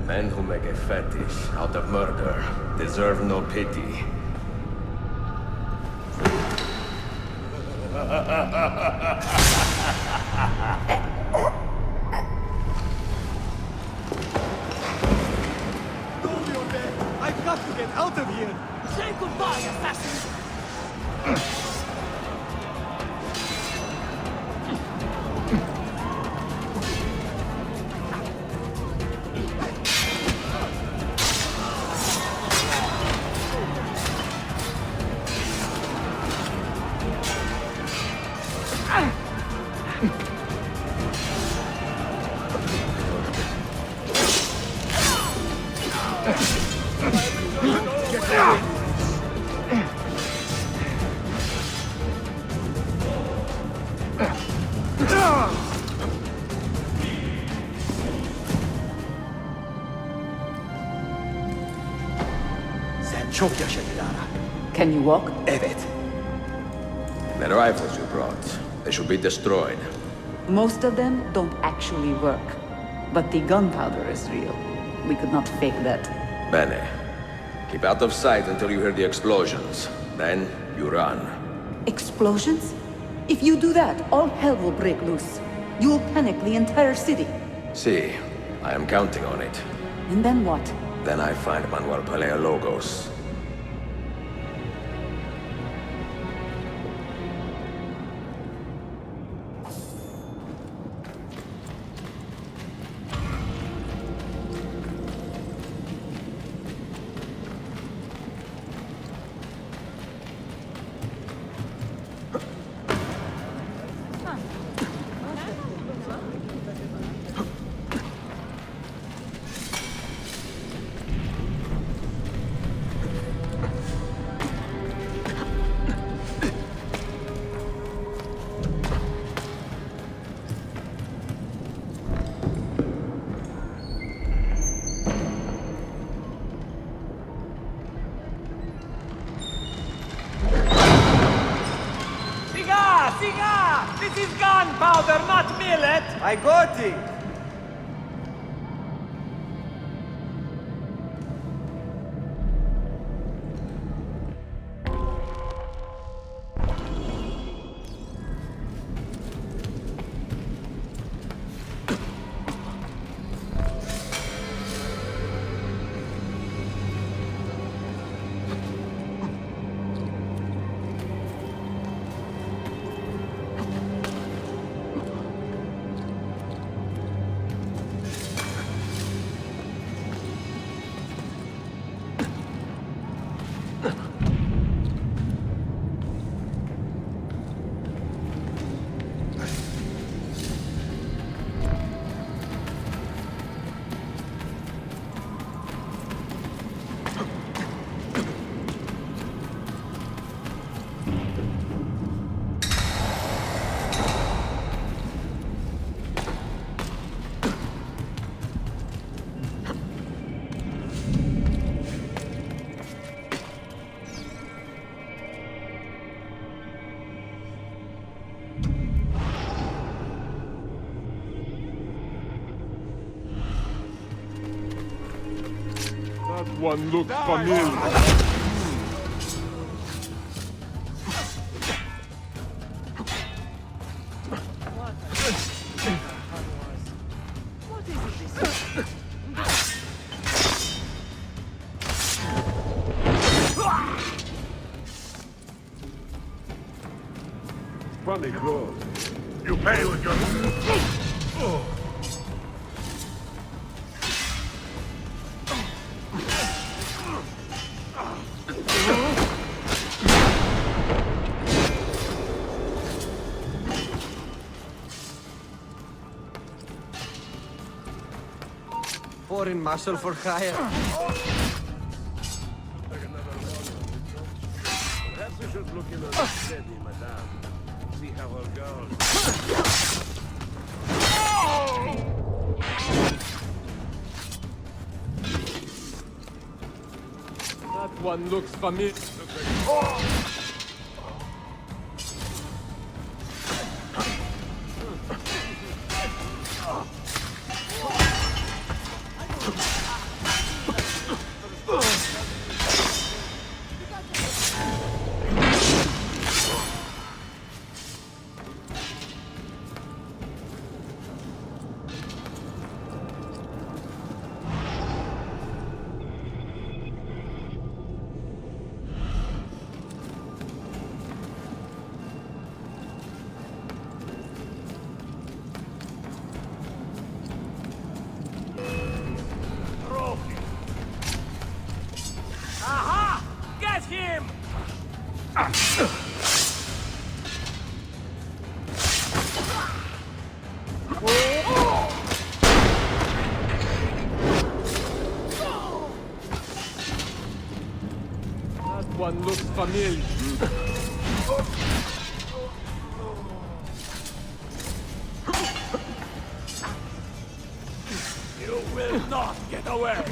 Men who make a fetish out of murder deserve no pity. I've got to get out of here! Say goodbye, assassin! Çok yaşa Dilara. Can you walk? Evet. The rifles you brought, they should be destroyed. Most of them don't actually work. But the gunpowder is real. We could not fake that. Bene. Keep out of sight until you hear the explosions. Then, you run. Explosions? If you do that, all hell will break loose. You will panic the entire city. See, I am counting on it. And then what? Then I find Manuel Paleologos. cigar! This is gunpowder, not millet! I got it! That one looks familiar. Funny clothes. You pay with your... Oh. Foreign muscle for hire. Perhaps we should look in on the steady, madame. See how it goes. That one looks familiar. Aha! Get him! That one looks familiar. You will not get away!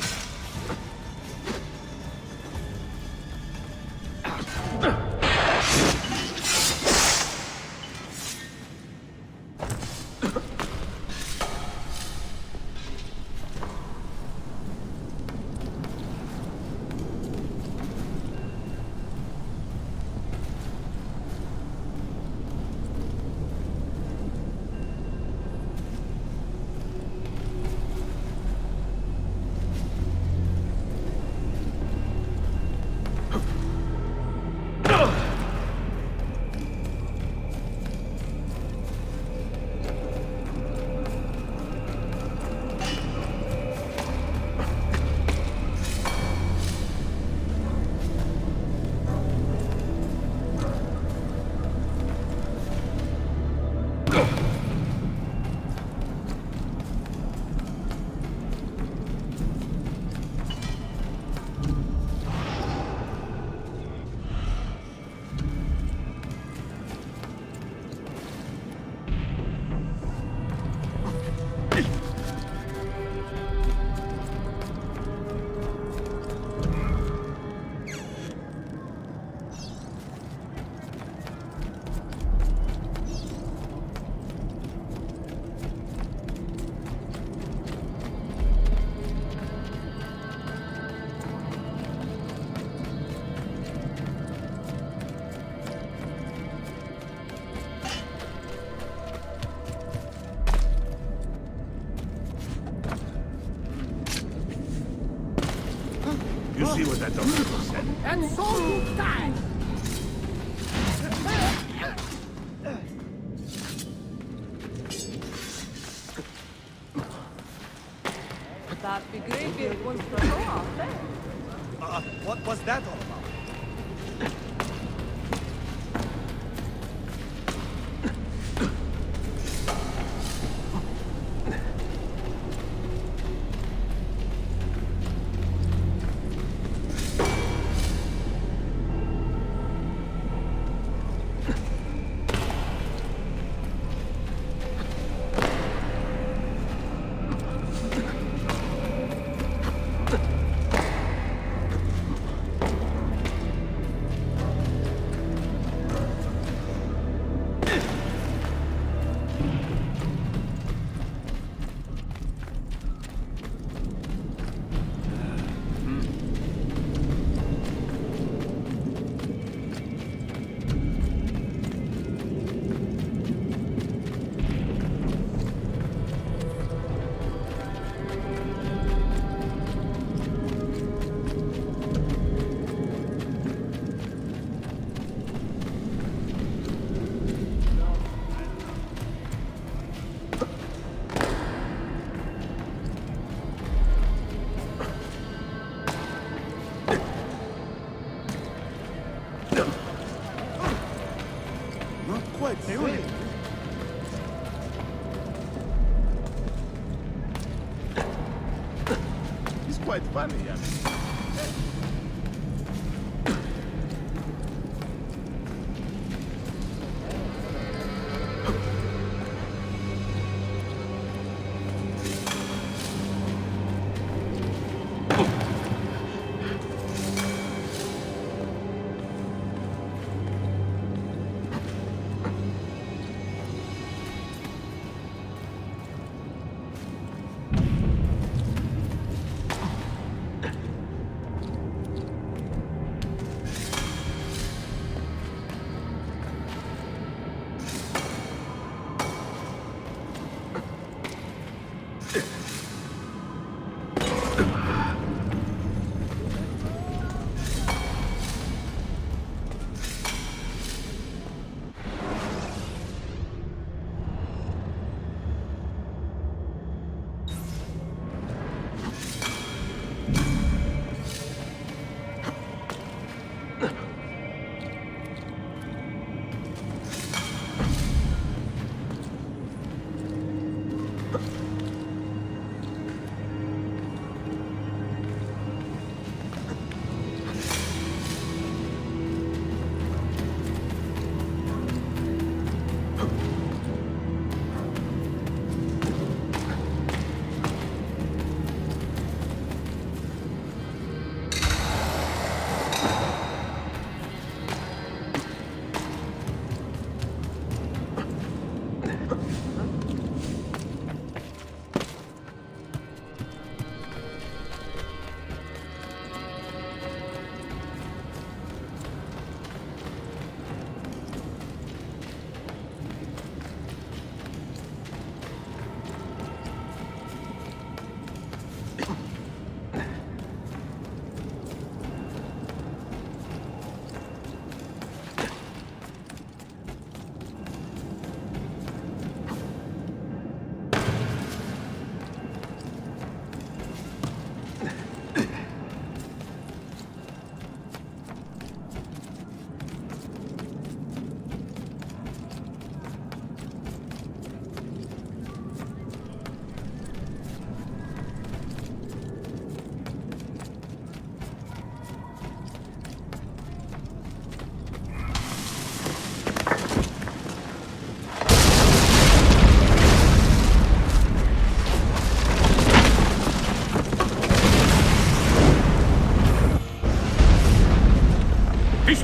see what that doctor said. And so you die. That'd be great if it wants to go off there. What was that all about? He's quite funny, yeah.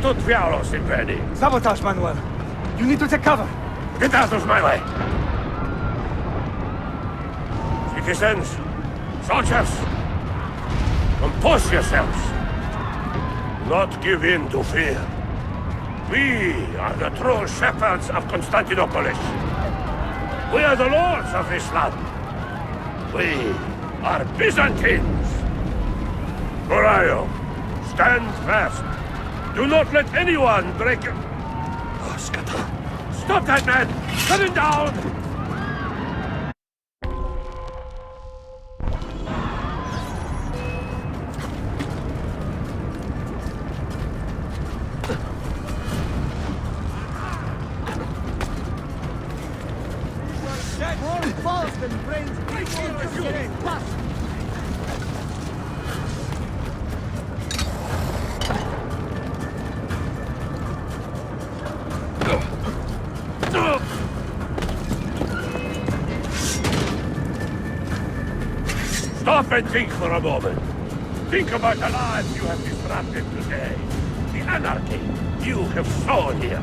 Sto diavolo, Silveni! Sabotage, Manuel. You need to take cover. Get out of my way! Citizens, soldiers, compose yourselves. Do not give in to fear. We are the true shepherds of Constantinopolis. We are the lords of this land. We are Byzantines. Who are you? Stand fast. Do not let anyone break it. Oh, Scatter. Stop that man! Cut him down! More balls than brains. Pass. Stop and think for a moment. Think about the lives you have disrupted today. The anarchy you have sown here.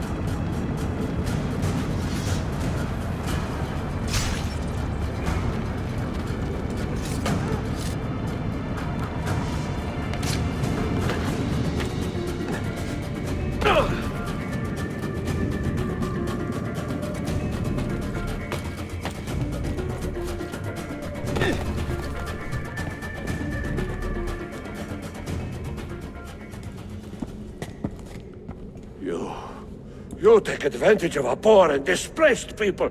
You take advantage of our poor and displaced people,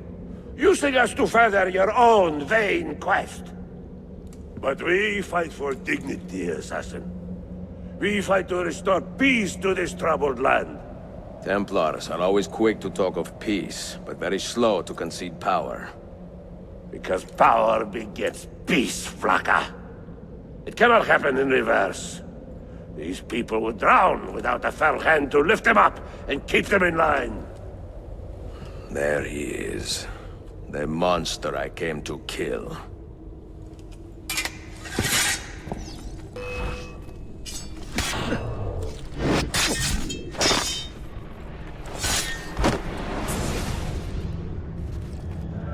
using us to further your own vain quest. But we fight for dignity, assassin. We fight to restore peace to this troubled land. Templars are always quick to talk of peace, but very slow to concede power. Because power begets peace, Flaka. It cannot happen in reverse. These people would drown without a fell hand to lift them up and keep them in line. There he is. The monster I came to kill.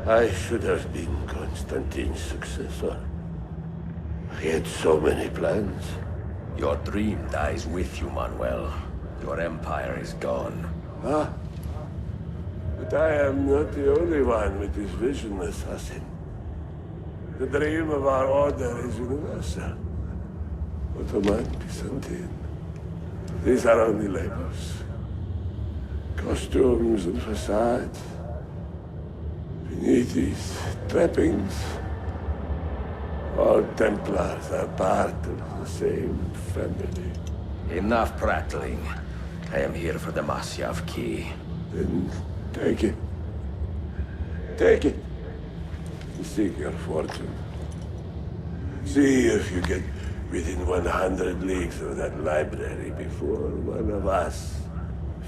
I should have been Constantine's successor. He had so many plans. Your dream dies with you, Manuel. Your empire is gone. Ah. But I am not the only one with this vision, assassin. The dream of our order is universal. Ottoman, Byzantine. These are only labels. Costumes and facades. Beneath these trappings, all Templars are part of the same family. Enough prattling. I am here for the Masyav key. Then take it. Take it. Seek your fortune. See if you get within 100 leagues of that library before one of us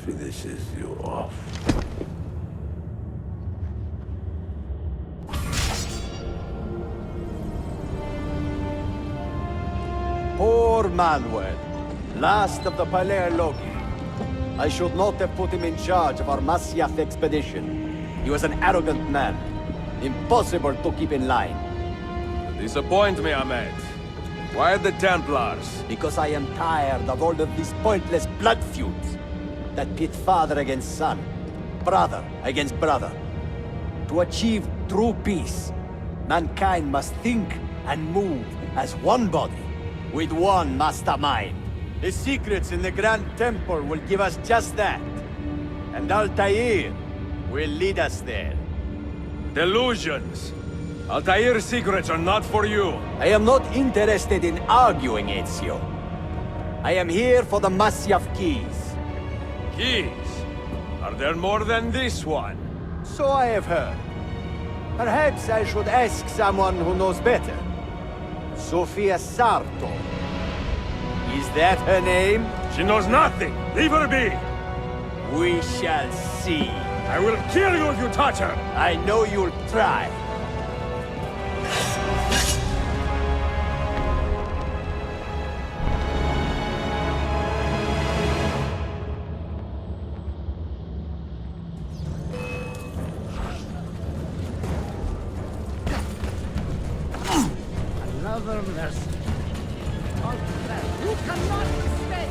finishes you off. Poor Manuel, last of the Palerlogi. I should not have put him in charge of our Masyath expedition. He was an arrogant man. Impossible to keep in line. You disappoint me, Ahmed. Why the Templars? Because I am tired of all of these pointless blood feuds that pit father against son, brother against brother. To achieve true peace, mankind must think and move as one body, with one mastermind. The secrets in the Grand Temple will give us just that. And Altair will lead us there. Delusions. Altair's secrets are not for you. I am not interested in arguing, Ezio. I am here for the Masyav keys. Keys? Are there more than this one? So I have heard. Perhaps I should ask someone who knows better. Sofia Sarto. Is that her name? She knows nothing. Leave her be. We shall see. I will kill you if you touch her. I know you'll try. Another mercy. You cannot mistake!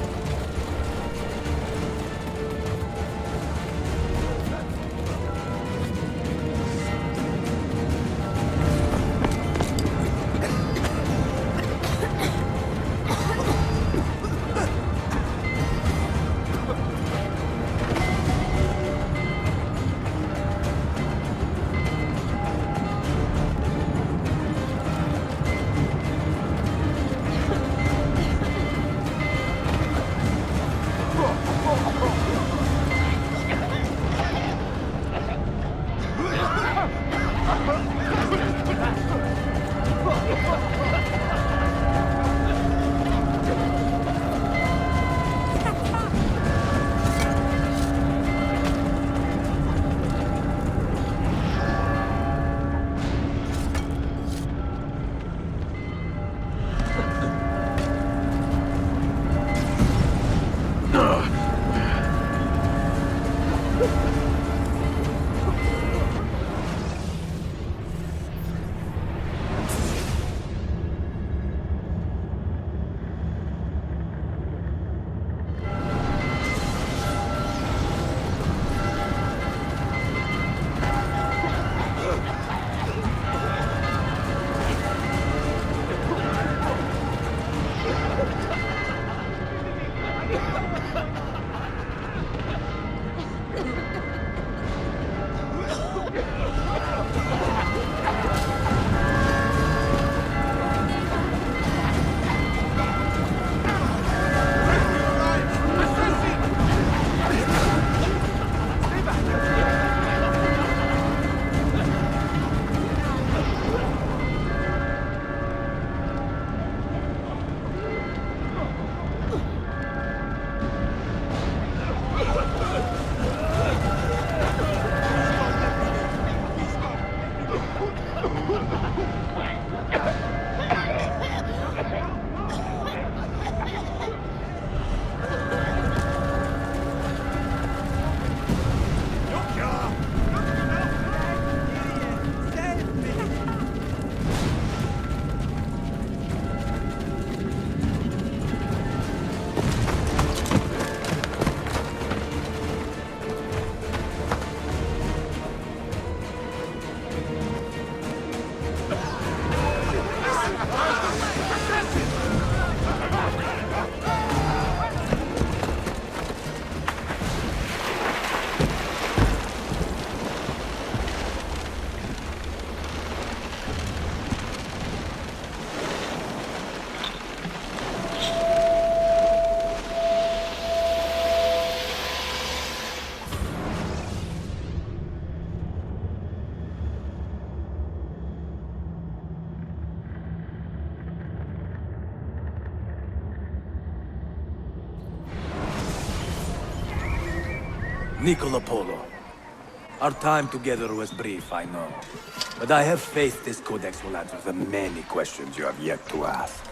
Nicola Polo. Our time together was brief, I know. But I have faith this codex will answer the many questions you have yet to ask.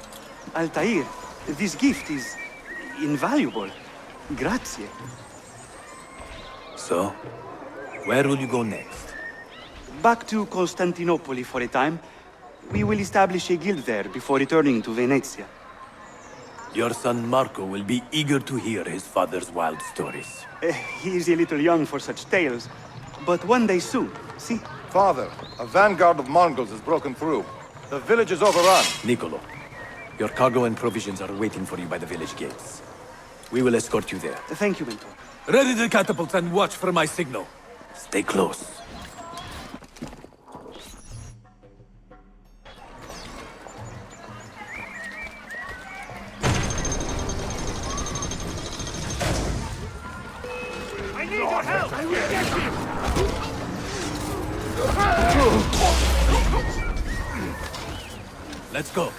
Altair, this gift is invaluable. Grazie. So, where will you go next? Back to Constantinople for a time. We will establish a guild there before returning to Venezia. Your son Marco will be eager to hear his father's wild stories. He is a little young for such tales, but one day soon, see? Father, a vanguard of Mongols has broken through. The village is overrun. Niccolo, your cargo and provisions are waiting for you by the village gates. We will escort you there. Thank you, Mentor. Ready the catapults and watch for my signal. Stay close. I need your help! I will get you! Let's go.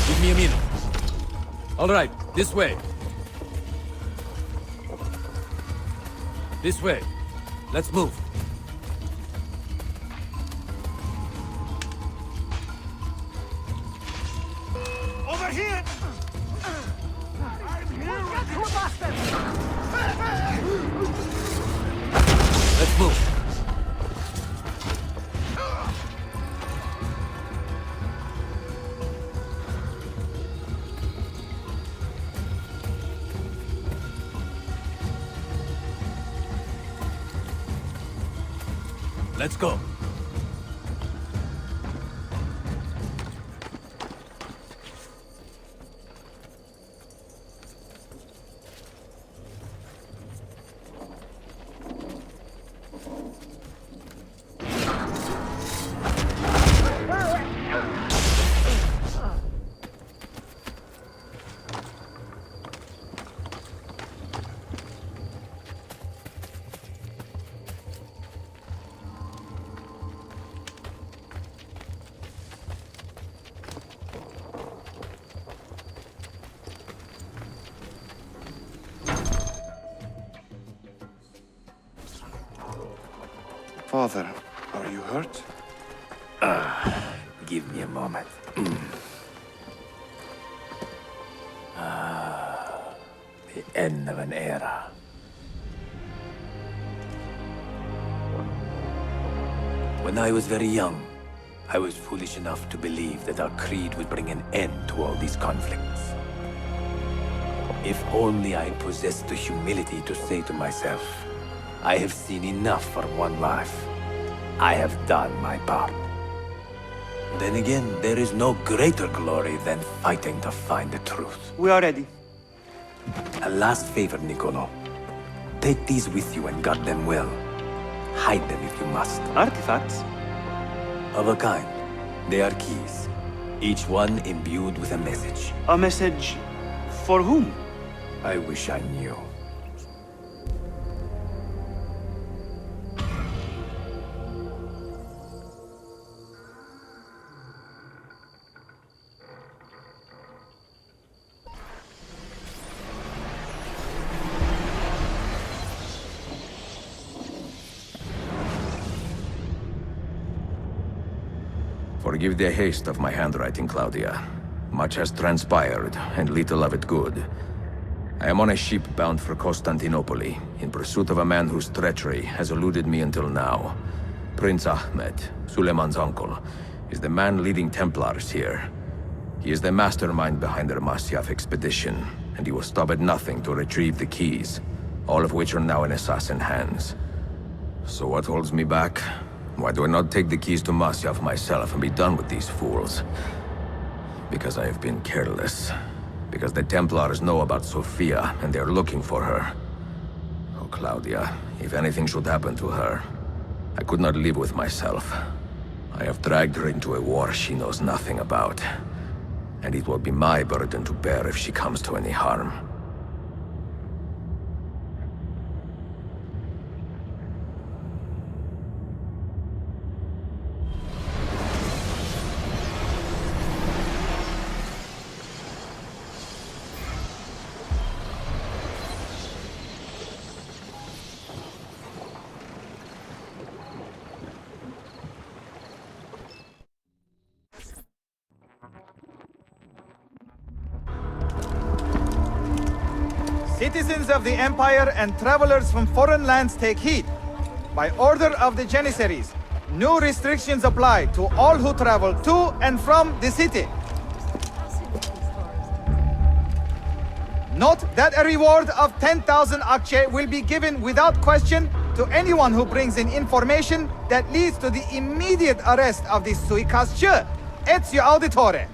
Give me a minute. All right, this way. This way. Let's move. Over here! I'm here! Get to a bastard! Let's move. Let's go. Father, are you hurt? Give me a moment. The end of an era. When I was very young, I was foolish enough to believe that our creed would bring an end to all these conflicts. If only I possessed the humility to say to myself, I have seen enough for one life. I have done my part. Then again, there is no greater glory than fighting to find the truth. We are ready. A last favor, Niccolo. Take these with you and guard them well. Hide them if you must. Artifacts? Of a kind. They are keys. Each one imbued with a message. A message for whom? I wish I knew. Forgive the haste of my handwriting, Claudia. Much has transpired, and little of it good. I am on a ship bound for Constantinople, in pursuit of a man whose treachery has eluded me until now. Prince Ahmed, Suleiman's uncle, is the man leading Templars here. He is the mastermind behind their Masyaf expedition, and he will stop at nothing to retrieve the keys, all of which are now in assassin hands. So what holds me back? Why do I not take the keys to Masyaf myself and be done with these fools? Because I have been careless. Because the Templars know about Sophia, and they are looking for her. Oh, Claudia, if anything should happen to her, I could not live with myself. I have dragged her into a war she knows nothing about. And it will be my burden to bear if she comes to any harm. Citizens of the Empire and travelers from foreign lands take heed. By order of the Janissaries, new restrictions apply to all who travel to and from the city. Note that a reward of 10,000 akçe will be given without question to anyone who brings in information that leads to the immediate arrest of the suikastçı, Ezio Auditore.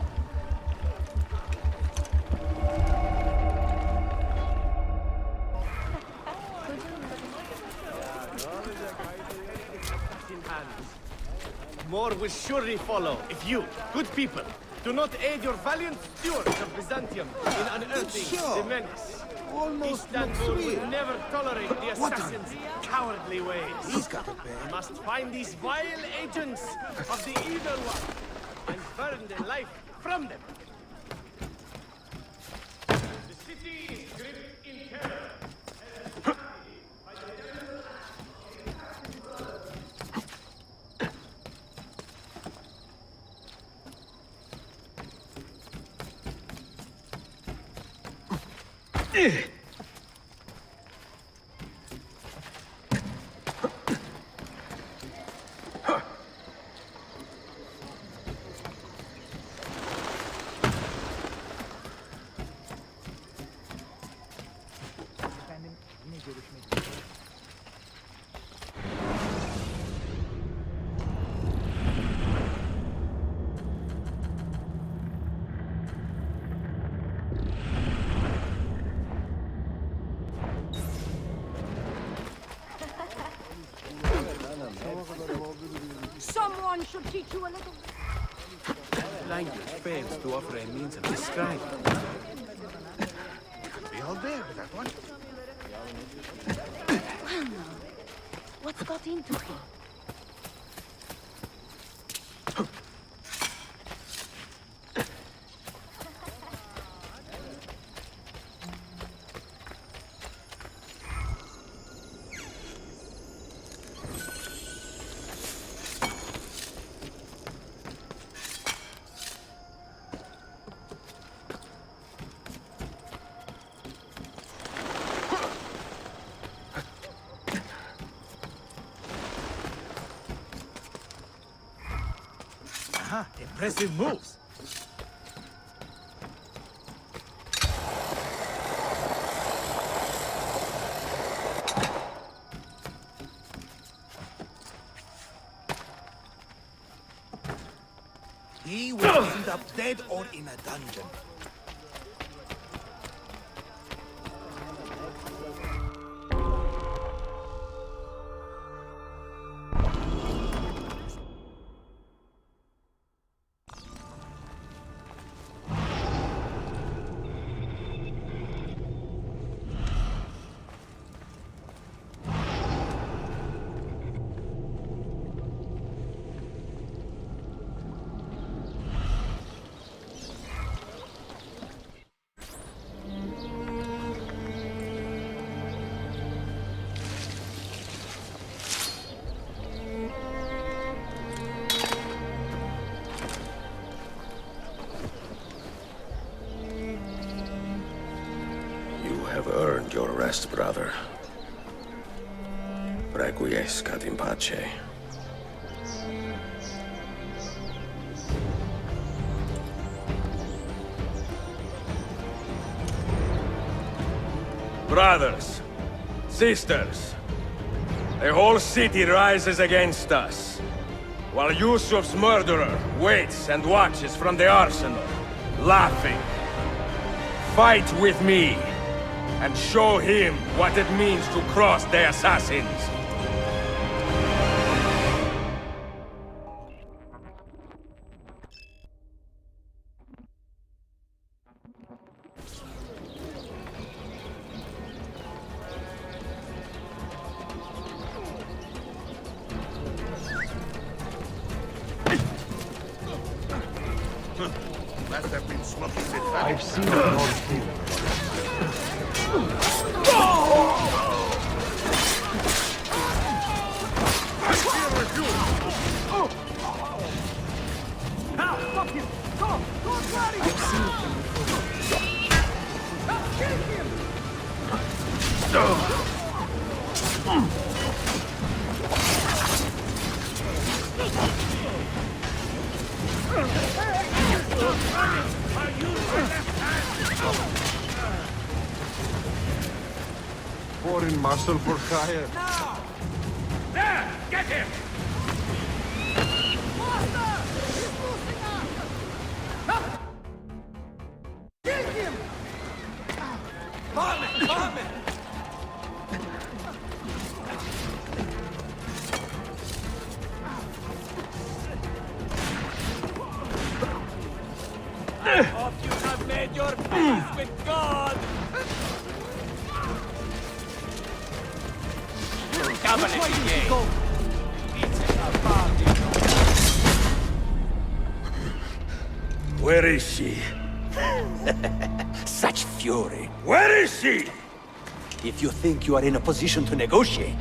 More will surely follow if you, good people, do not aid your valiant stewards of Byzantium in unearthing the menace. Istanbul will never tolerate the assassins' cowardly ways. We must find these vile agents of the evil one and burn their life from them. The city is gripped in terror. Someone should teach you a little. Language fails to offer a means of describing. Be all there with that one. What's got into him? Impressive moves. He will end up dead or in a dungeon. Earned your rest, brother. Requiescat in pace. Brothers, sisters, the whole city rises against us, while Yusuf's murderer waits and watches from the arsenal, laughing. Fight with me, and show him what it means to cross the assassins. Must have been smoking it. I've seen it all too. Fuck him! Go, Gladys! I've seen him before. Kill him! muscle for hire. There! Get him! Kill him! Bomb it! Bomb it! I hope you have made your peace with God! Where is she? Such fury. Where is she? If you think you are in a position to negotiate,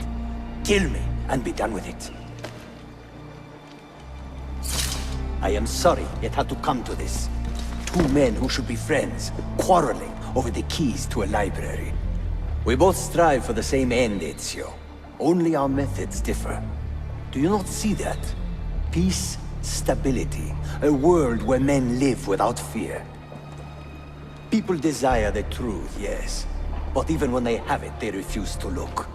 kill me and be done with it. I am sorry it had to come to this. Two men who should be friends, quarreling over the keys to a library. We both strive for the same end, Ezio. Only our methods differ. Do you not see that? Peace, stability, a world where men live without fear. People desire the truth, yes. But even when they have it, they refuse to look.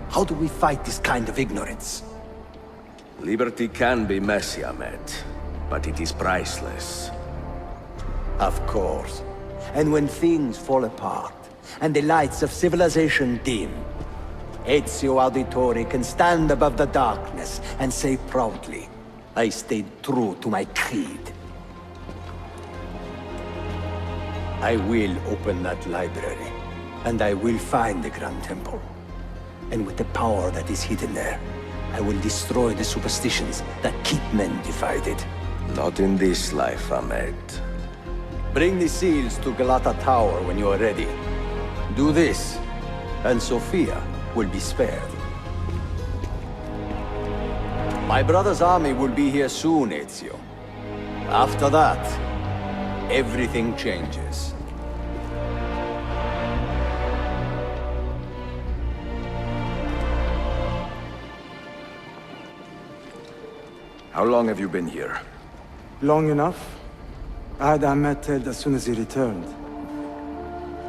How do we fight this kind of ignorance? Liberty can be messy, Ahmed, but it is priceless. Of course. And when things fall apart, and the lights of civilization dim, Ezio Auditore can stand above the darkness and say proudly, I stayed true to my creed. I will open that library, and I will find the Grand Temple. And with the power that is hidden there, I will destroy the superstitions that keep men divided. Not in this life, Ahmed. Bring the seals to Galata Tower when you are ready. Do this, and Sophia will be spared. My brother's army will be here soon, Ezio. After that, everything changes. How long have you been here? Long enough. I had Ahmed dead as soon as he returned.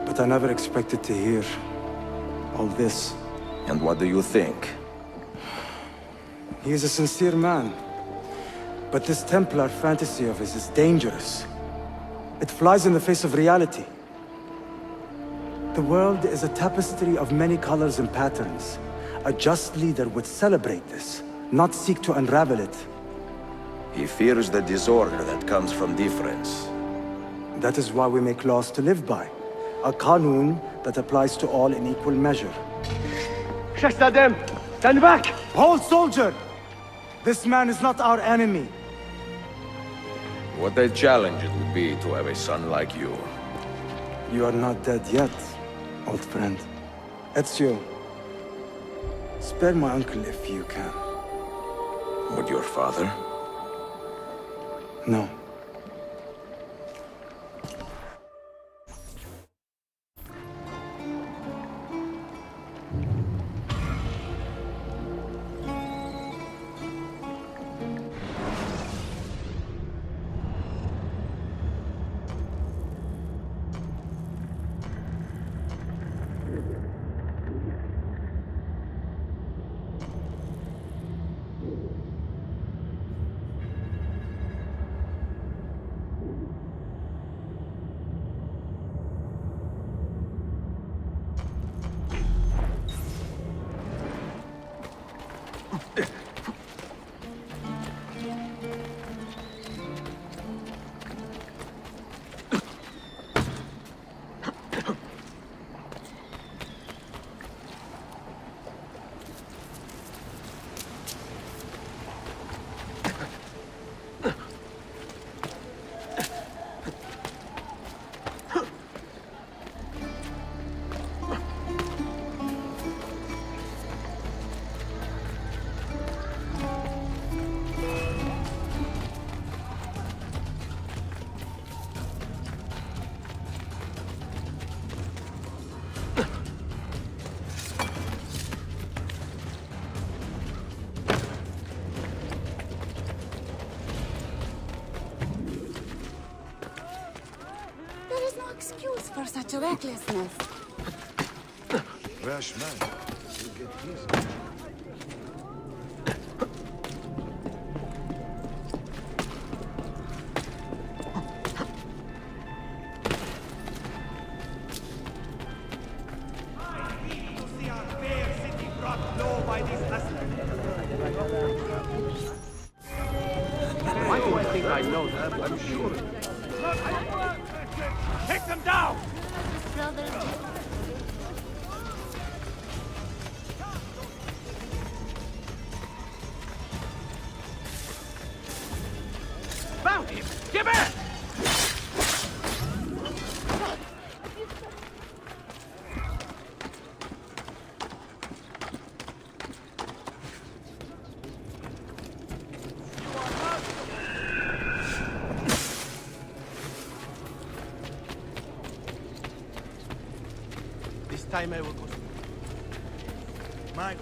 But I never expected to hear all this. And what do you think? He is a sincere man. But this Templar fantasy of his is dangerous. It flies in the face of reality. The world is a tapestry of many colors and patterns. A just leader would celebrate this, not seek to unravel it. He fears the disorder that comes from difference. That is why we make laws to live by. A qanun that applies to all in equal measure. Shahzadem, stand back! Hold, soldier! This man is not our enemy. What a challenge it would be to have a son like you. You are not dead yet, old friend. Ezio, spare my uncle if you can. Would your father? No. There is no excuse for such recklessness. rash man will get his. I don't think I know that, I'm sure. Take them down! Found him! Give it! This time I will go. Mine.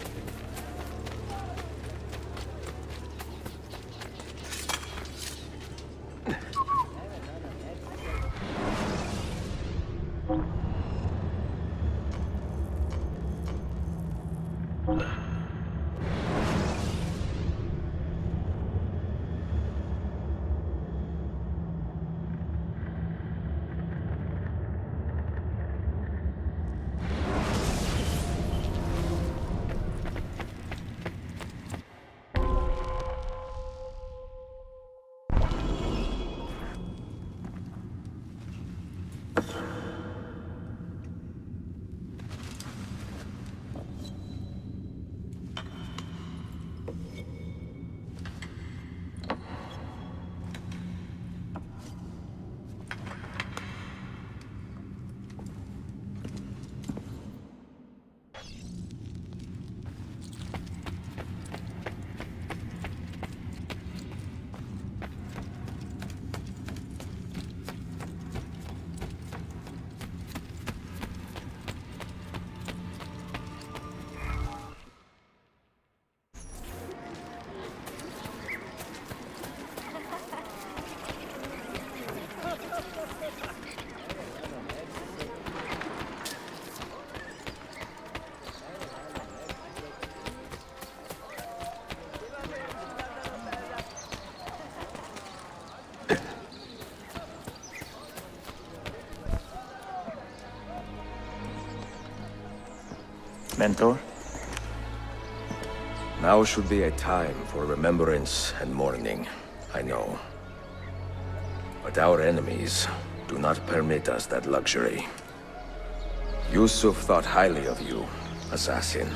Mentor? Now should be a time for remembrance and mourning, I know. But our enemies do not permit us that luxury. Yusuf thought highly of you, assassin.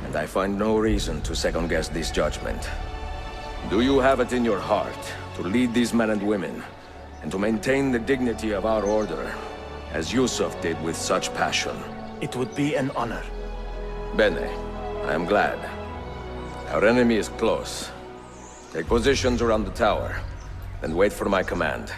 And I find no reason to second-guess this judgment. Do you have it in your heart to lead these men and women, and to maintain the dignity of our order, as Yusuf did with such passion? It would be an honor. Bene, I am glad. Our enemy is close. Take positions around the tower, and wait for my command.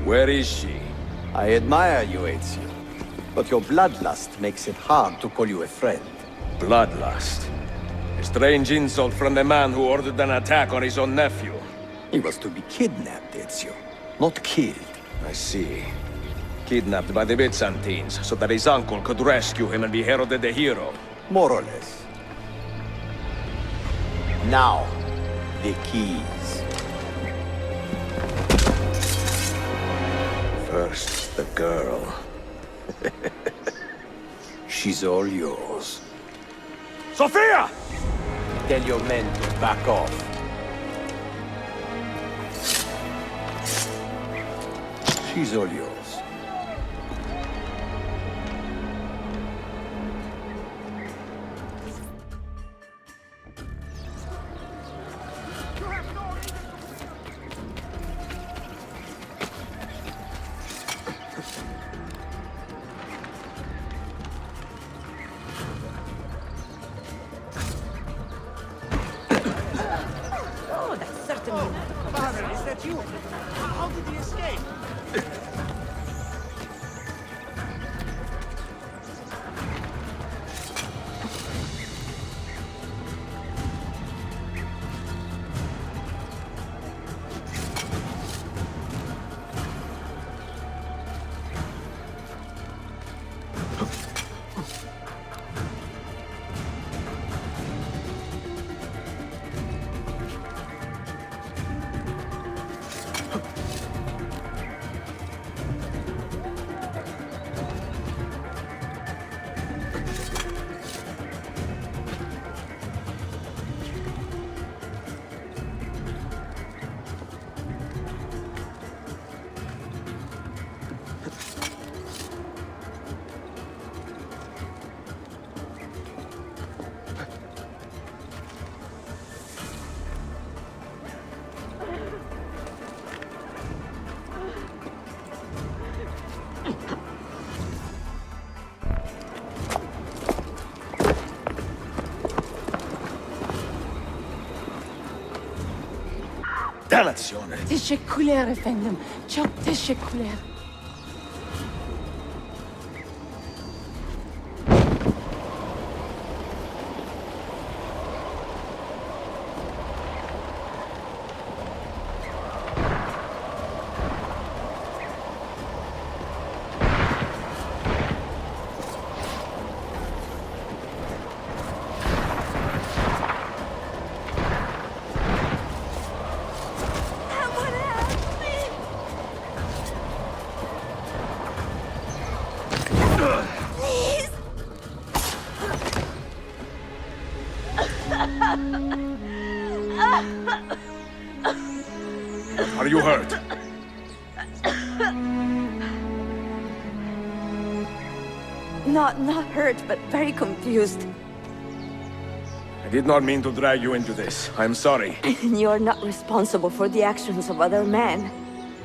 Where is she? I admire you, Ezio. But your bloodlust makes it hard to call you a friend. Bloodlust? A strange insult from the man who ordered an attack on his own nephew. He was to be kidnapped, Ezio, not killed. I see. Kidnapped by the Byzantines, so that his uncle could rescue him and be heralded a hero. More or less. Now, the keys. First, the girl. She's all yours. Sophia! Tell your men to back off. She's all yours. Oh, that's certainly not. Father, is that you? How did he escape? Dannazione! تشكلير efendim. Çok teşekkürler. Are you hurt? Not hurt, but very confused. I did not mean to drag you into this. I'm sorry. You're not responsible for the actions of other men.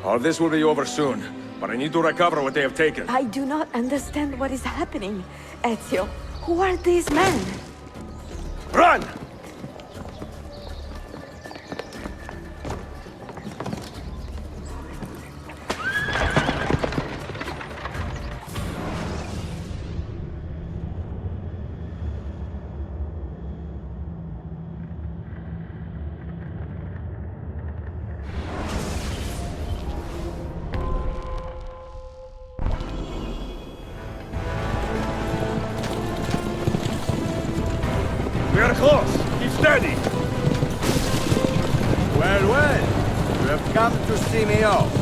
All this will be over soon, but I need to recover what they have taken. I do not understand what is happening. Ezio, who are these men? Run! We are close. Keep steady. Well, well. You have come to see me off.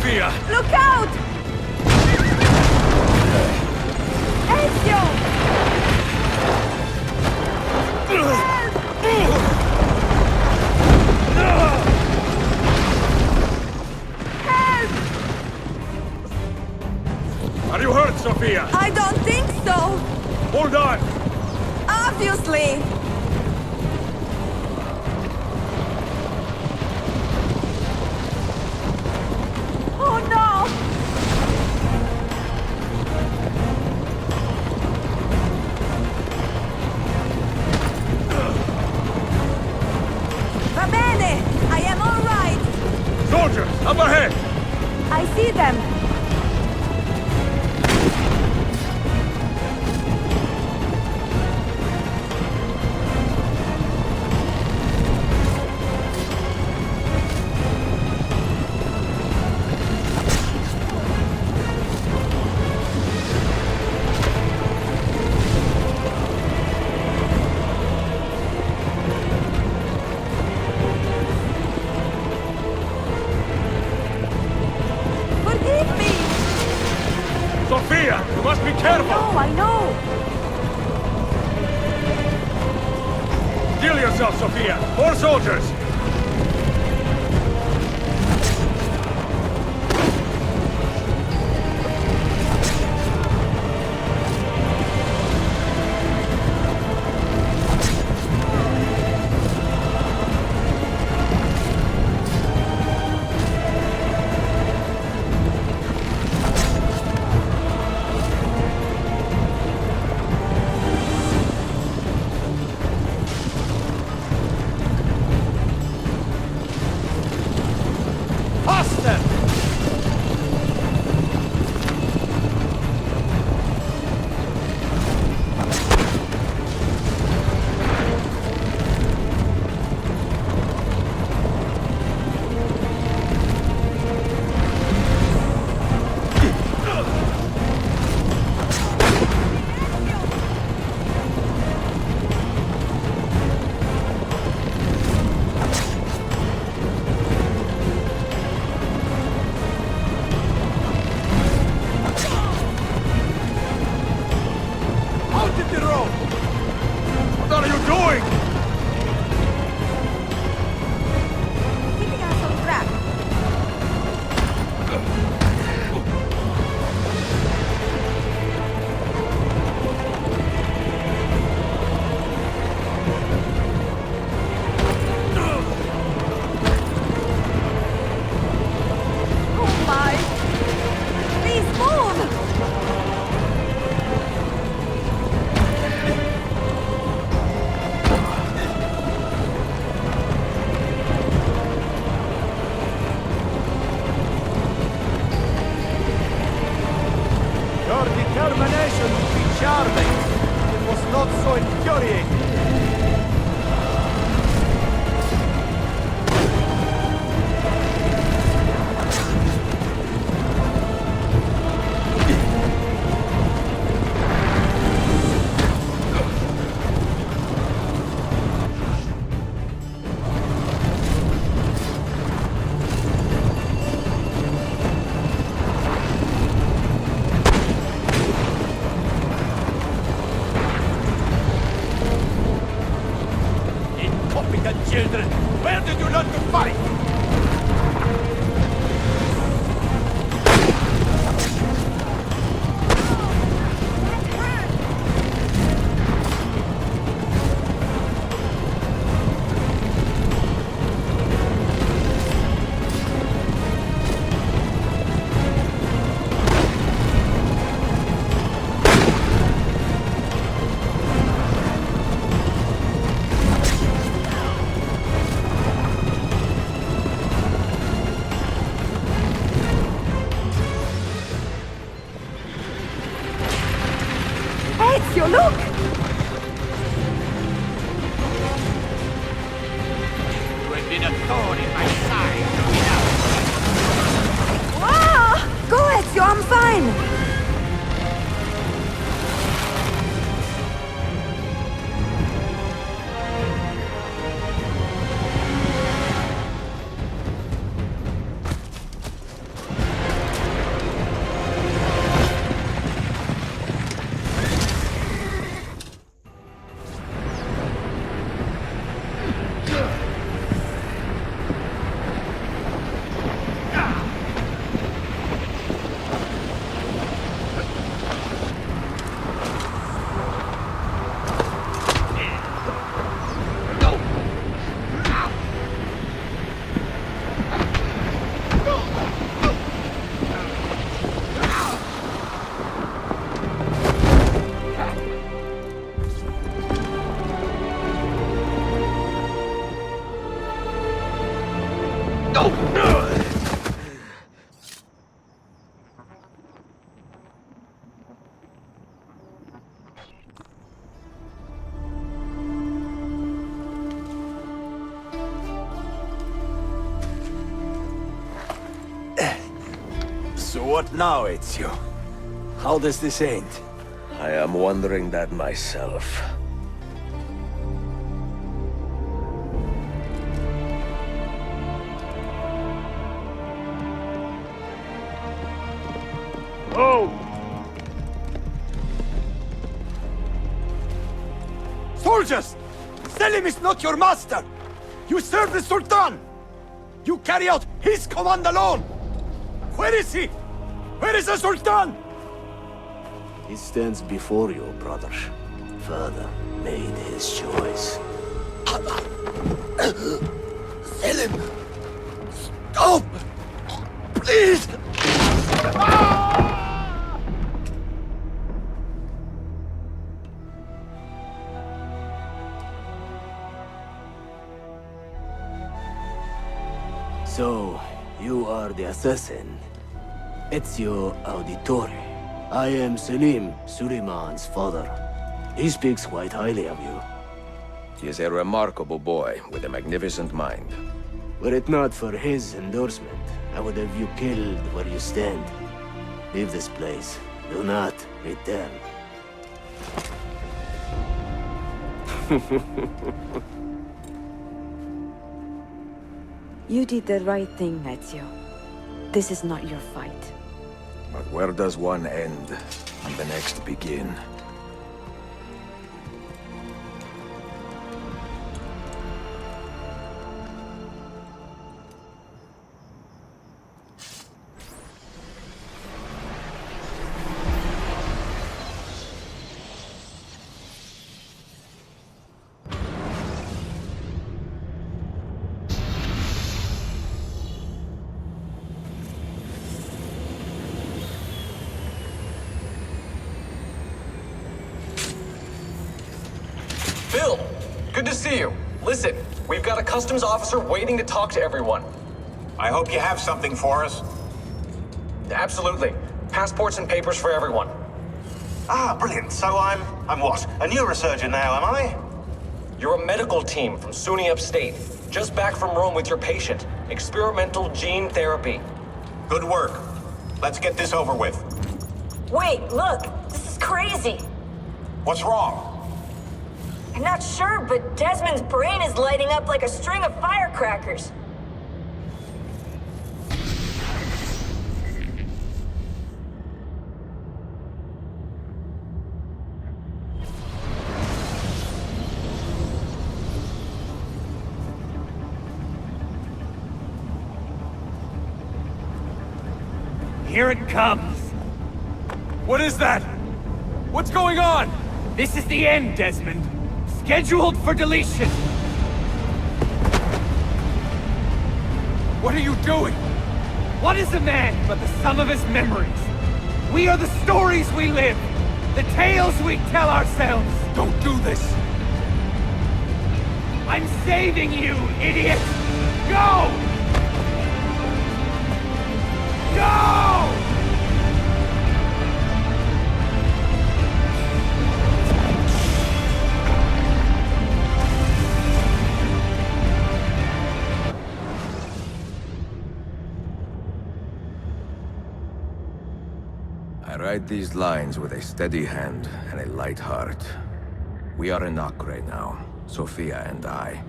Sophia! Look out! Ezio! Help! Are you hurt, Sophia? I don't think so! Hold on! Obviously! Oh no! Va bene! I am all right! Soldiers, up ahead! I see them! Forgive me! Sophia, you must be careful! No, I know! Steel yourself, Sophia! More soldiers! Faster! Out in the road! What are you doing? Keeping us on track. Oh my! Please move! Your determination would be charming. It was not so infuriating. Incompetent children! Where did you learn to fight? Ezio, look! You have been a thorn in my side, no doubt. Ah! Go, Ezio, I'm fine! What now, Ezio? How does this end? I am wondering that myself. Oh! Soldiers! Selim is not your master! You serve the Sultan! You carry out his command alone! Where is he? Where is the Sultan? He stands before you, brother. Father made his choice. Selim! Stop! Please! So, you are the assassin. Ezio Auditore. I am Selim, Suleiman's father. He speaks quite highly of you. He is a remarkable boy with a magnificent mind. Were it not for his endorsement, I would have you killed where you stand. Leave this place. Do not return. You did the right thing, Ezio. This is not your fight. But where does one end and the next begin? Bill, good to see you. Listen, we've got a customs officer waiting to talk to everyone. I hope you have something for us. Absolutely. Passports and papers for everyone. Ah, brilliant. So I'm what? A neurosurgeon now, am I? You're a medical team from SUNY Upstate. Just back from Rome with your patient. Experimental gene therapy. Good work. Let's get this over with. Wait, look! This is crazy! What's wrong? I'm not sure, but Desmond's brain is lighting up like a string of firecrackers. Here it comes! What is that? What's going on? This is the end, Desmond. Scheduled for deletion. What are you doing? What is a man but the sum of his memories? We are the stories we live, the tales we tell ourselves. Don't do this. I'm saving you, idiot! Go! Go! I write these lines with a steady hand and a light heart. We are in Acre now, Sofia and I,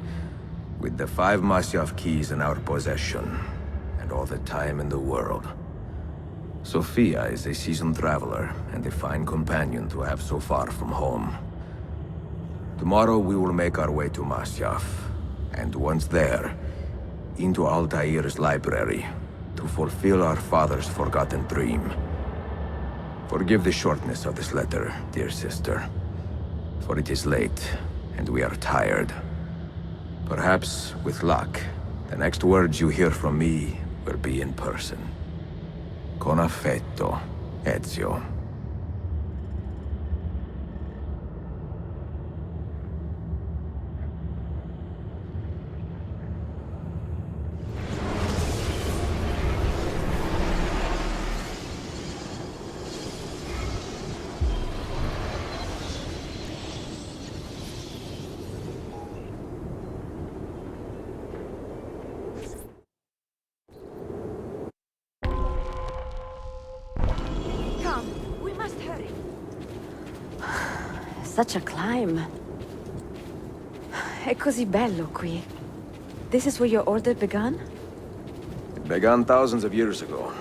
with the 5 Masyaf keys in our possession, and all the time in the world. Sofia is a seasoned traveler, and a fine companion to have so far from home. Tomorrow we will make our way to Masyaf, and once there, into Altair's library, to fulfill our father's forgotten dream. Forgive the shortness of this letter, dear sister, for it is late, and we are tired. Perhaps, with luck, the next words you hear from me will be in person. Con affetto, Ezio. Such a climb. È così bello qui. This is where your order began? It began thousands of years ago,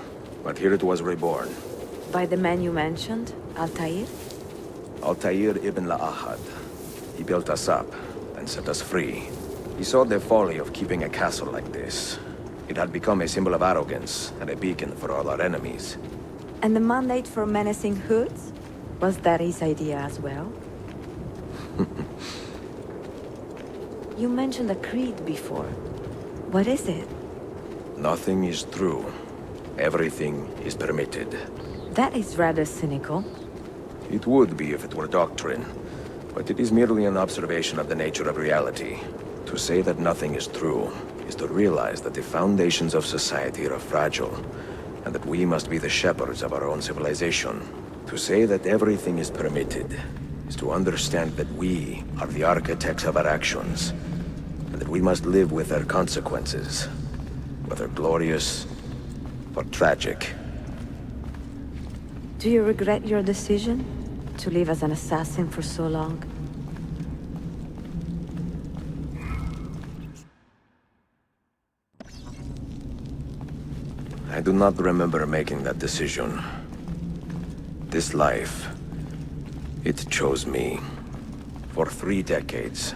but here it was reborn. By the man you mentioned, Altair? Altair ibn La'ahad. He built us up, and set us free. He saw the folly of keeping a castle like this. It had become a symbol of arrogance, and a beacon for all our enemies. And the mandate for menacing hoods? Was that his idea as well? You mentioned a creed before. What is it? Nothing is true. Everything is permitted. That is rather cynical. It would be if it were doctrine, but it is merely an observation of the nature of reality. To say that nothing is true is to realize that the foundations of society are fragile, and that we must be the shepherds of our own civilization. To say that everything is permitted is to understand that we are the architects of our actions, and that we must live with their consequences, whether glorious or tragic. Do you regret your decision to live as an assassin for so long? I do not remember making that decision. This life, it chose me. For 3 decades,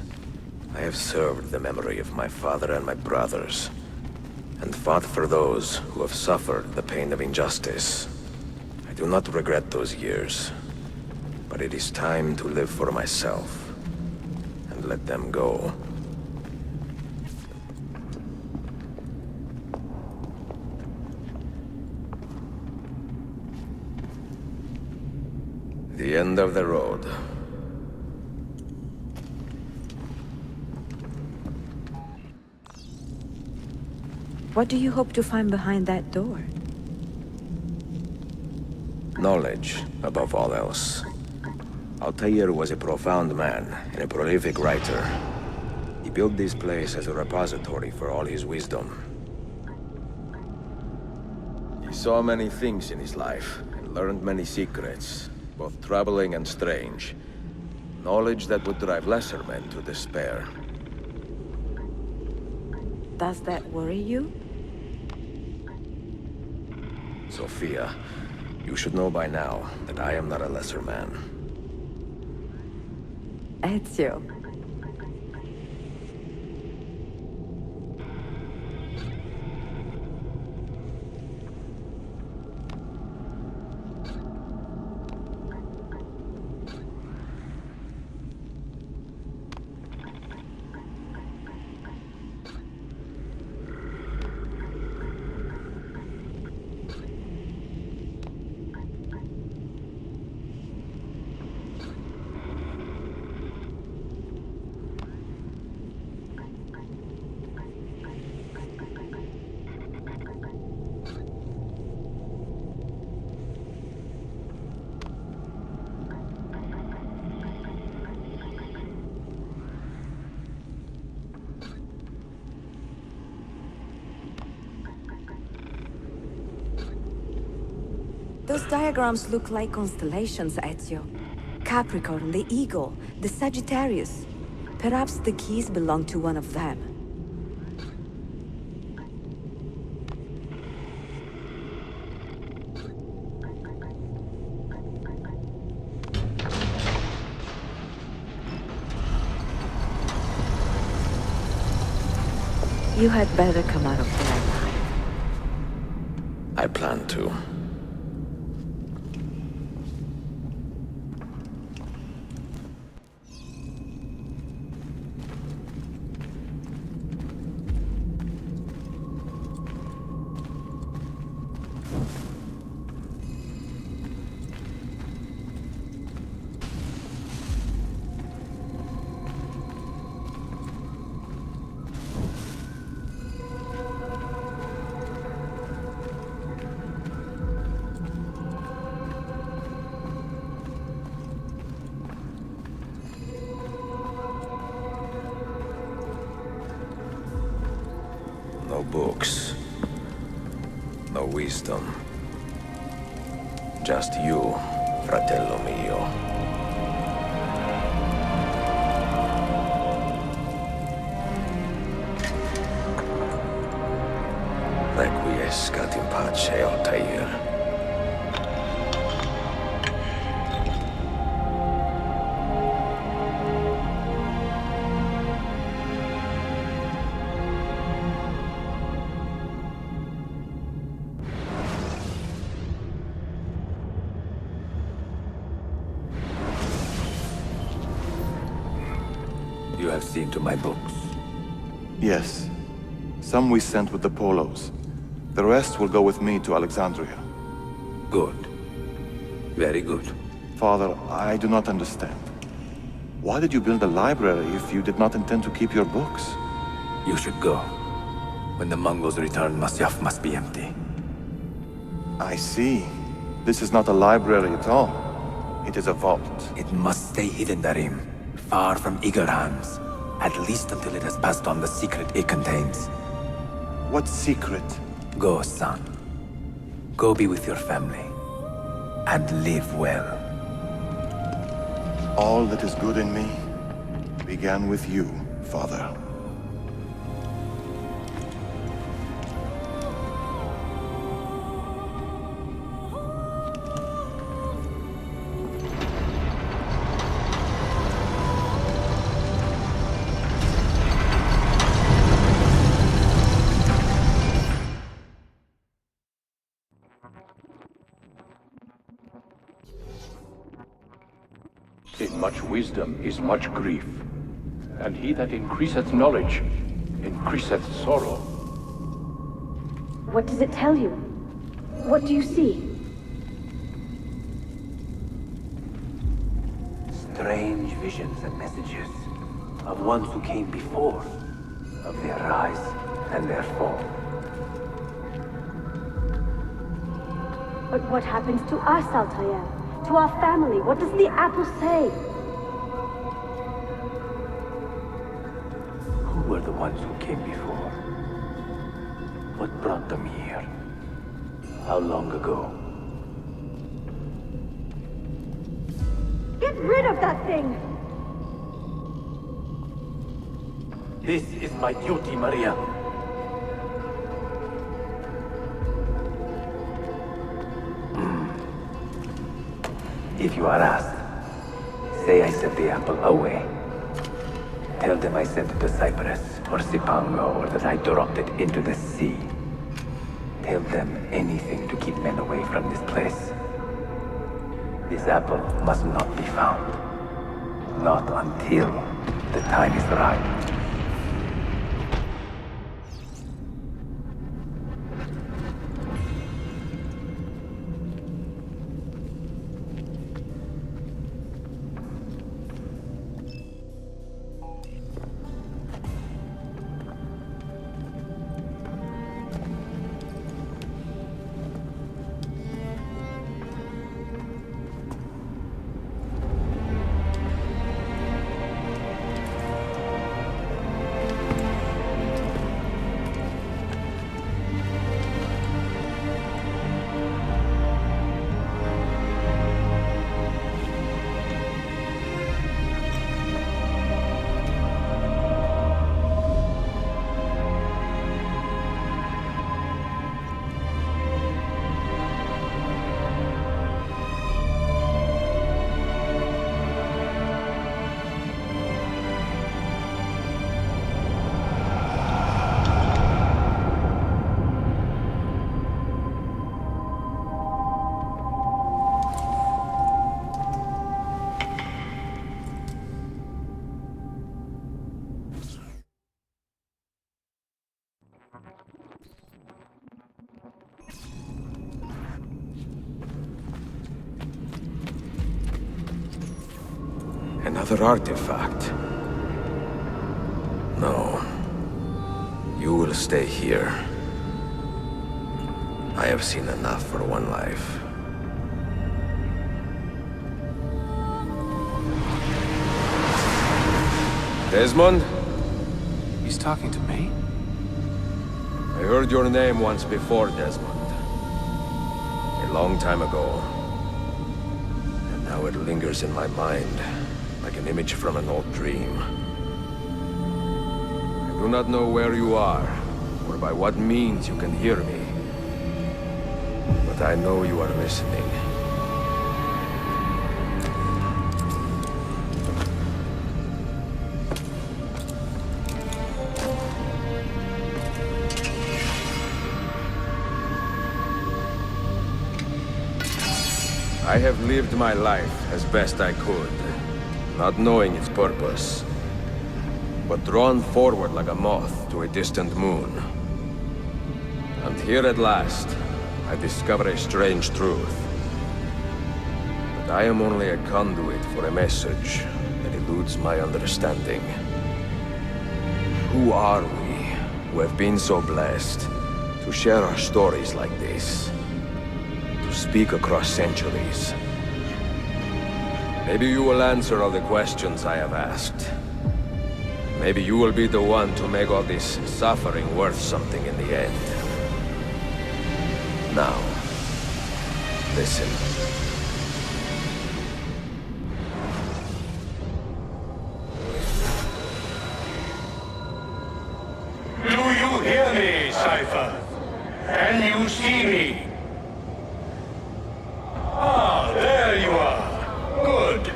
I have served the memory of my father and my brothers, and fought for those who have suffered the pain of injustice. I do not regret those years, but it is time to live for myself, and let them go. The end of the road. What do you hope to find behind that door? Knowledge, above all else. Altair was a profound man and a prolific writer. He built this place as a repository for all his wisdom. He saw many things in his life, and learned many secrets, both troubling and strange. Knowledge that would drive lesser men to despair. Does that worry you? Sophia, you should know by now that I am not a lesser man. Ezio. Those diagrams look like constellations, Ezio. Capricorn, the Eagle, the Sagittarius. Perhaps the keys belong to one of them. You had better come out of there alive. I plan to. No books. No wisdom. Just you, fratello mio. You have seen to my books. Yes. Some we sent with the Polos. The rest will go with me to Alexandria. Good. Very good. Father, I do not understand. Why did you build a library if you did not intend to keep your books? You should go. When the Mongols return, Masyaf must be empty. I see. This is not a library at all. It is a vault. It must stay hidden, Darim. Far from eager hands. At least until it has passed on the secret it contains. What secret? Go, son. Go be with your family. And live well. All that is good in me began with you, Father. In much wisdom is much grief, and he that increaseth knowledge increaseth sorrow. What does it tell you? What do you see? Strange visions and messages of ones who came before, of their rise and their fall. But what happens to us, Altair? To our family? What does the apple say? Who were the ones who came before? What brought them here? How long ago? Get rid of that thing! This is my duty, Maria. If you are asked, say I sent the apple away. Tell them I sent it to Cyprus or Cipango, or that I dropped it into the sea. Tell them anything to keep men away from this place. This apple must not be found. Not until the time is right. Another artifact. No. You will stay here. I have seen enough for one life. Desmond? He's talking to me? I heard your name once before, Desmond. A long time ago. And now it lingers in my mind, like an image from an old dream. I do not know where you are, or by what means you can hear me. But I know you are listening. I have lived my life as best I could, not knowing its purpose. but drawn forward like a moth to a distant moon. And here at last, I discover a strange truth. That I am only a conduit for a message that eludes my understanding. Who are we, who have been so blessed, to share our stories like this? To speak across centuries? Maybe you will answer all the questions I have asked. Maybe you will be the one to make all this suffering worth something in the end. Now, listen. Do you hear me, Cypher? Can you see me? Ah, there you are. Good.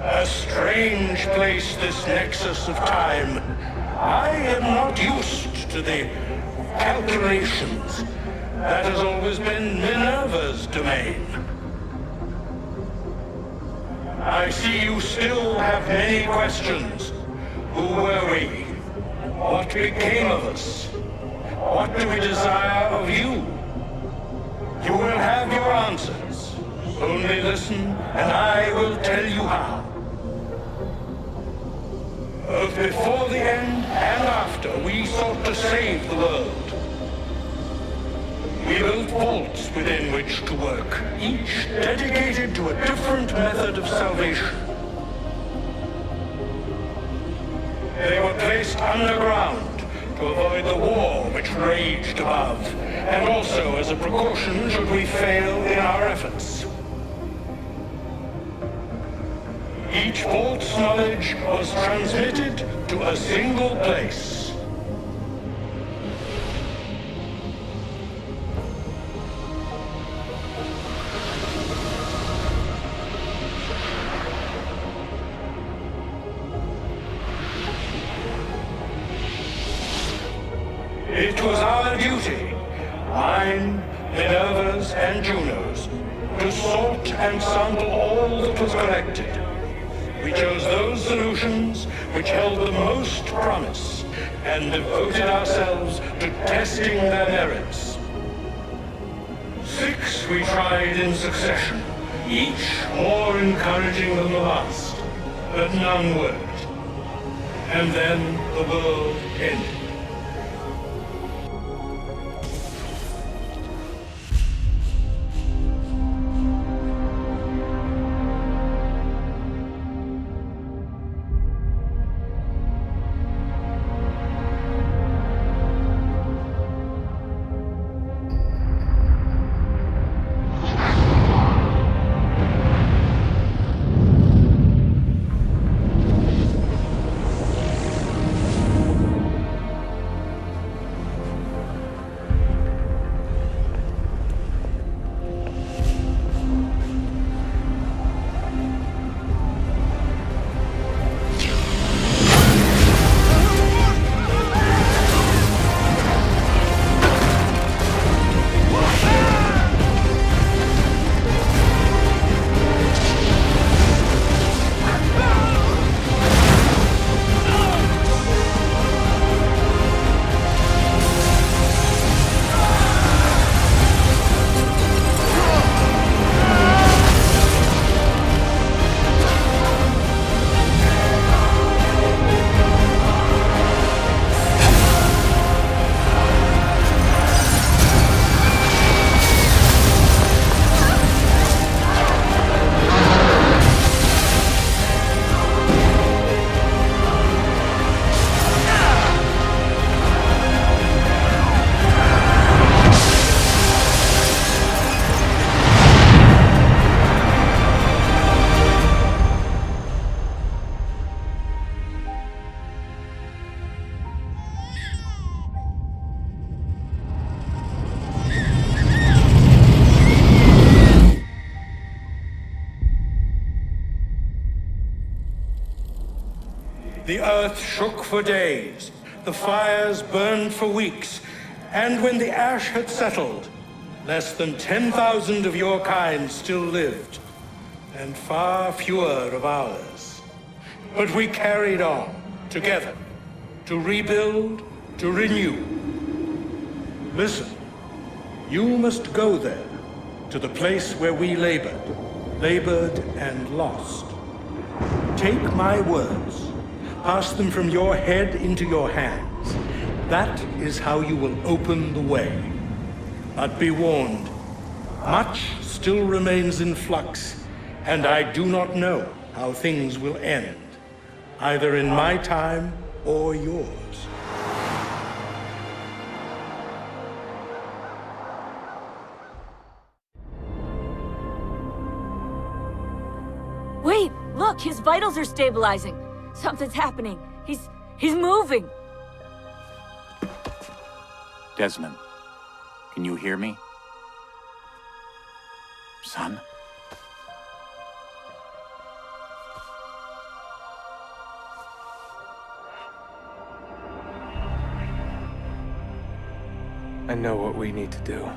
A strange place, this nexus of time. I am not used to the calculations. That has always been Minerva's domain. I see you still have many questions. Who were we? What became of us? What do we desire of you? You will have your answers. Only listen, and I will tell you how. Both before the end and after, we sought to save the world. We built vaults within which to work, each dedicated to a different method of salvation. They were placed underground to avoid the war which raged above, and also as a precaution should we fail in our efforts. Each vault's knowledge was transmitted to a single place. It was our duty, mine, Minerva's, and Juno's, to sort and sample all that was collected. We chose those solutions which held the most promise, and devoted ourselves to testing their merits. 6 we tried in succession, each more encouraging than the last, but none worked. And then the world ended. The earth shook for days, the fires burned for weeks, and when the ash had settled, less than 10,000 of your kind still lived, and far fewer of ours. But we carried on, together, to rebuild, to renew. Listen, you must go there, to the place where we labored and lost. Take my words, pass them from your head into your hands. That is how you will open the way. But be warned, much still remains in flux, and I do not know how things will end, either in my time or yours. Wait, look, his vitals are stabilizing. Something's happening. He's moving. Desmond, can you hear me? Son? I know what we need to do.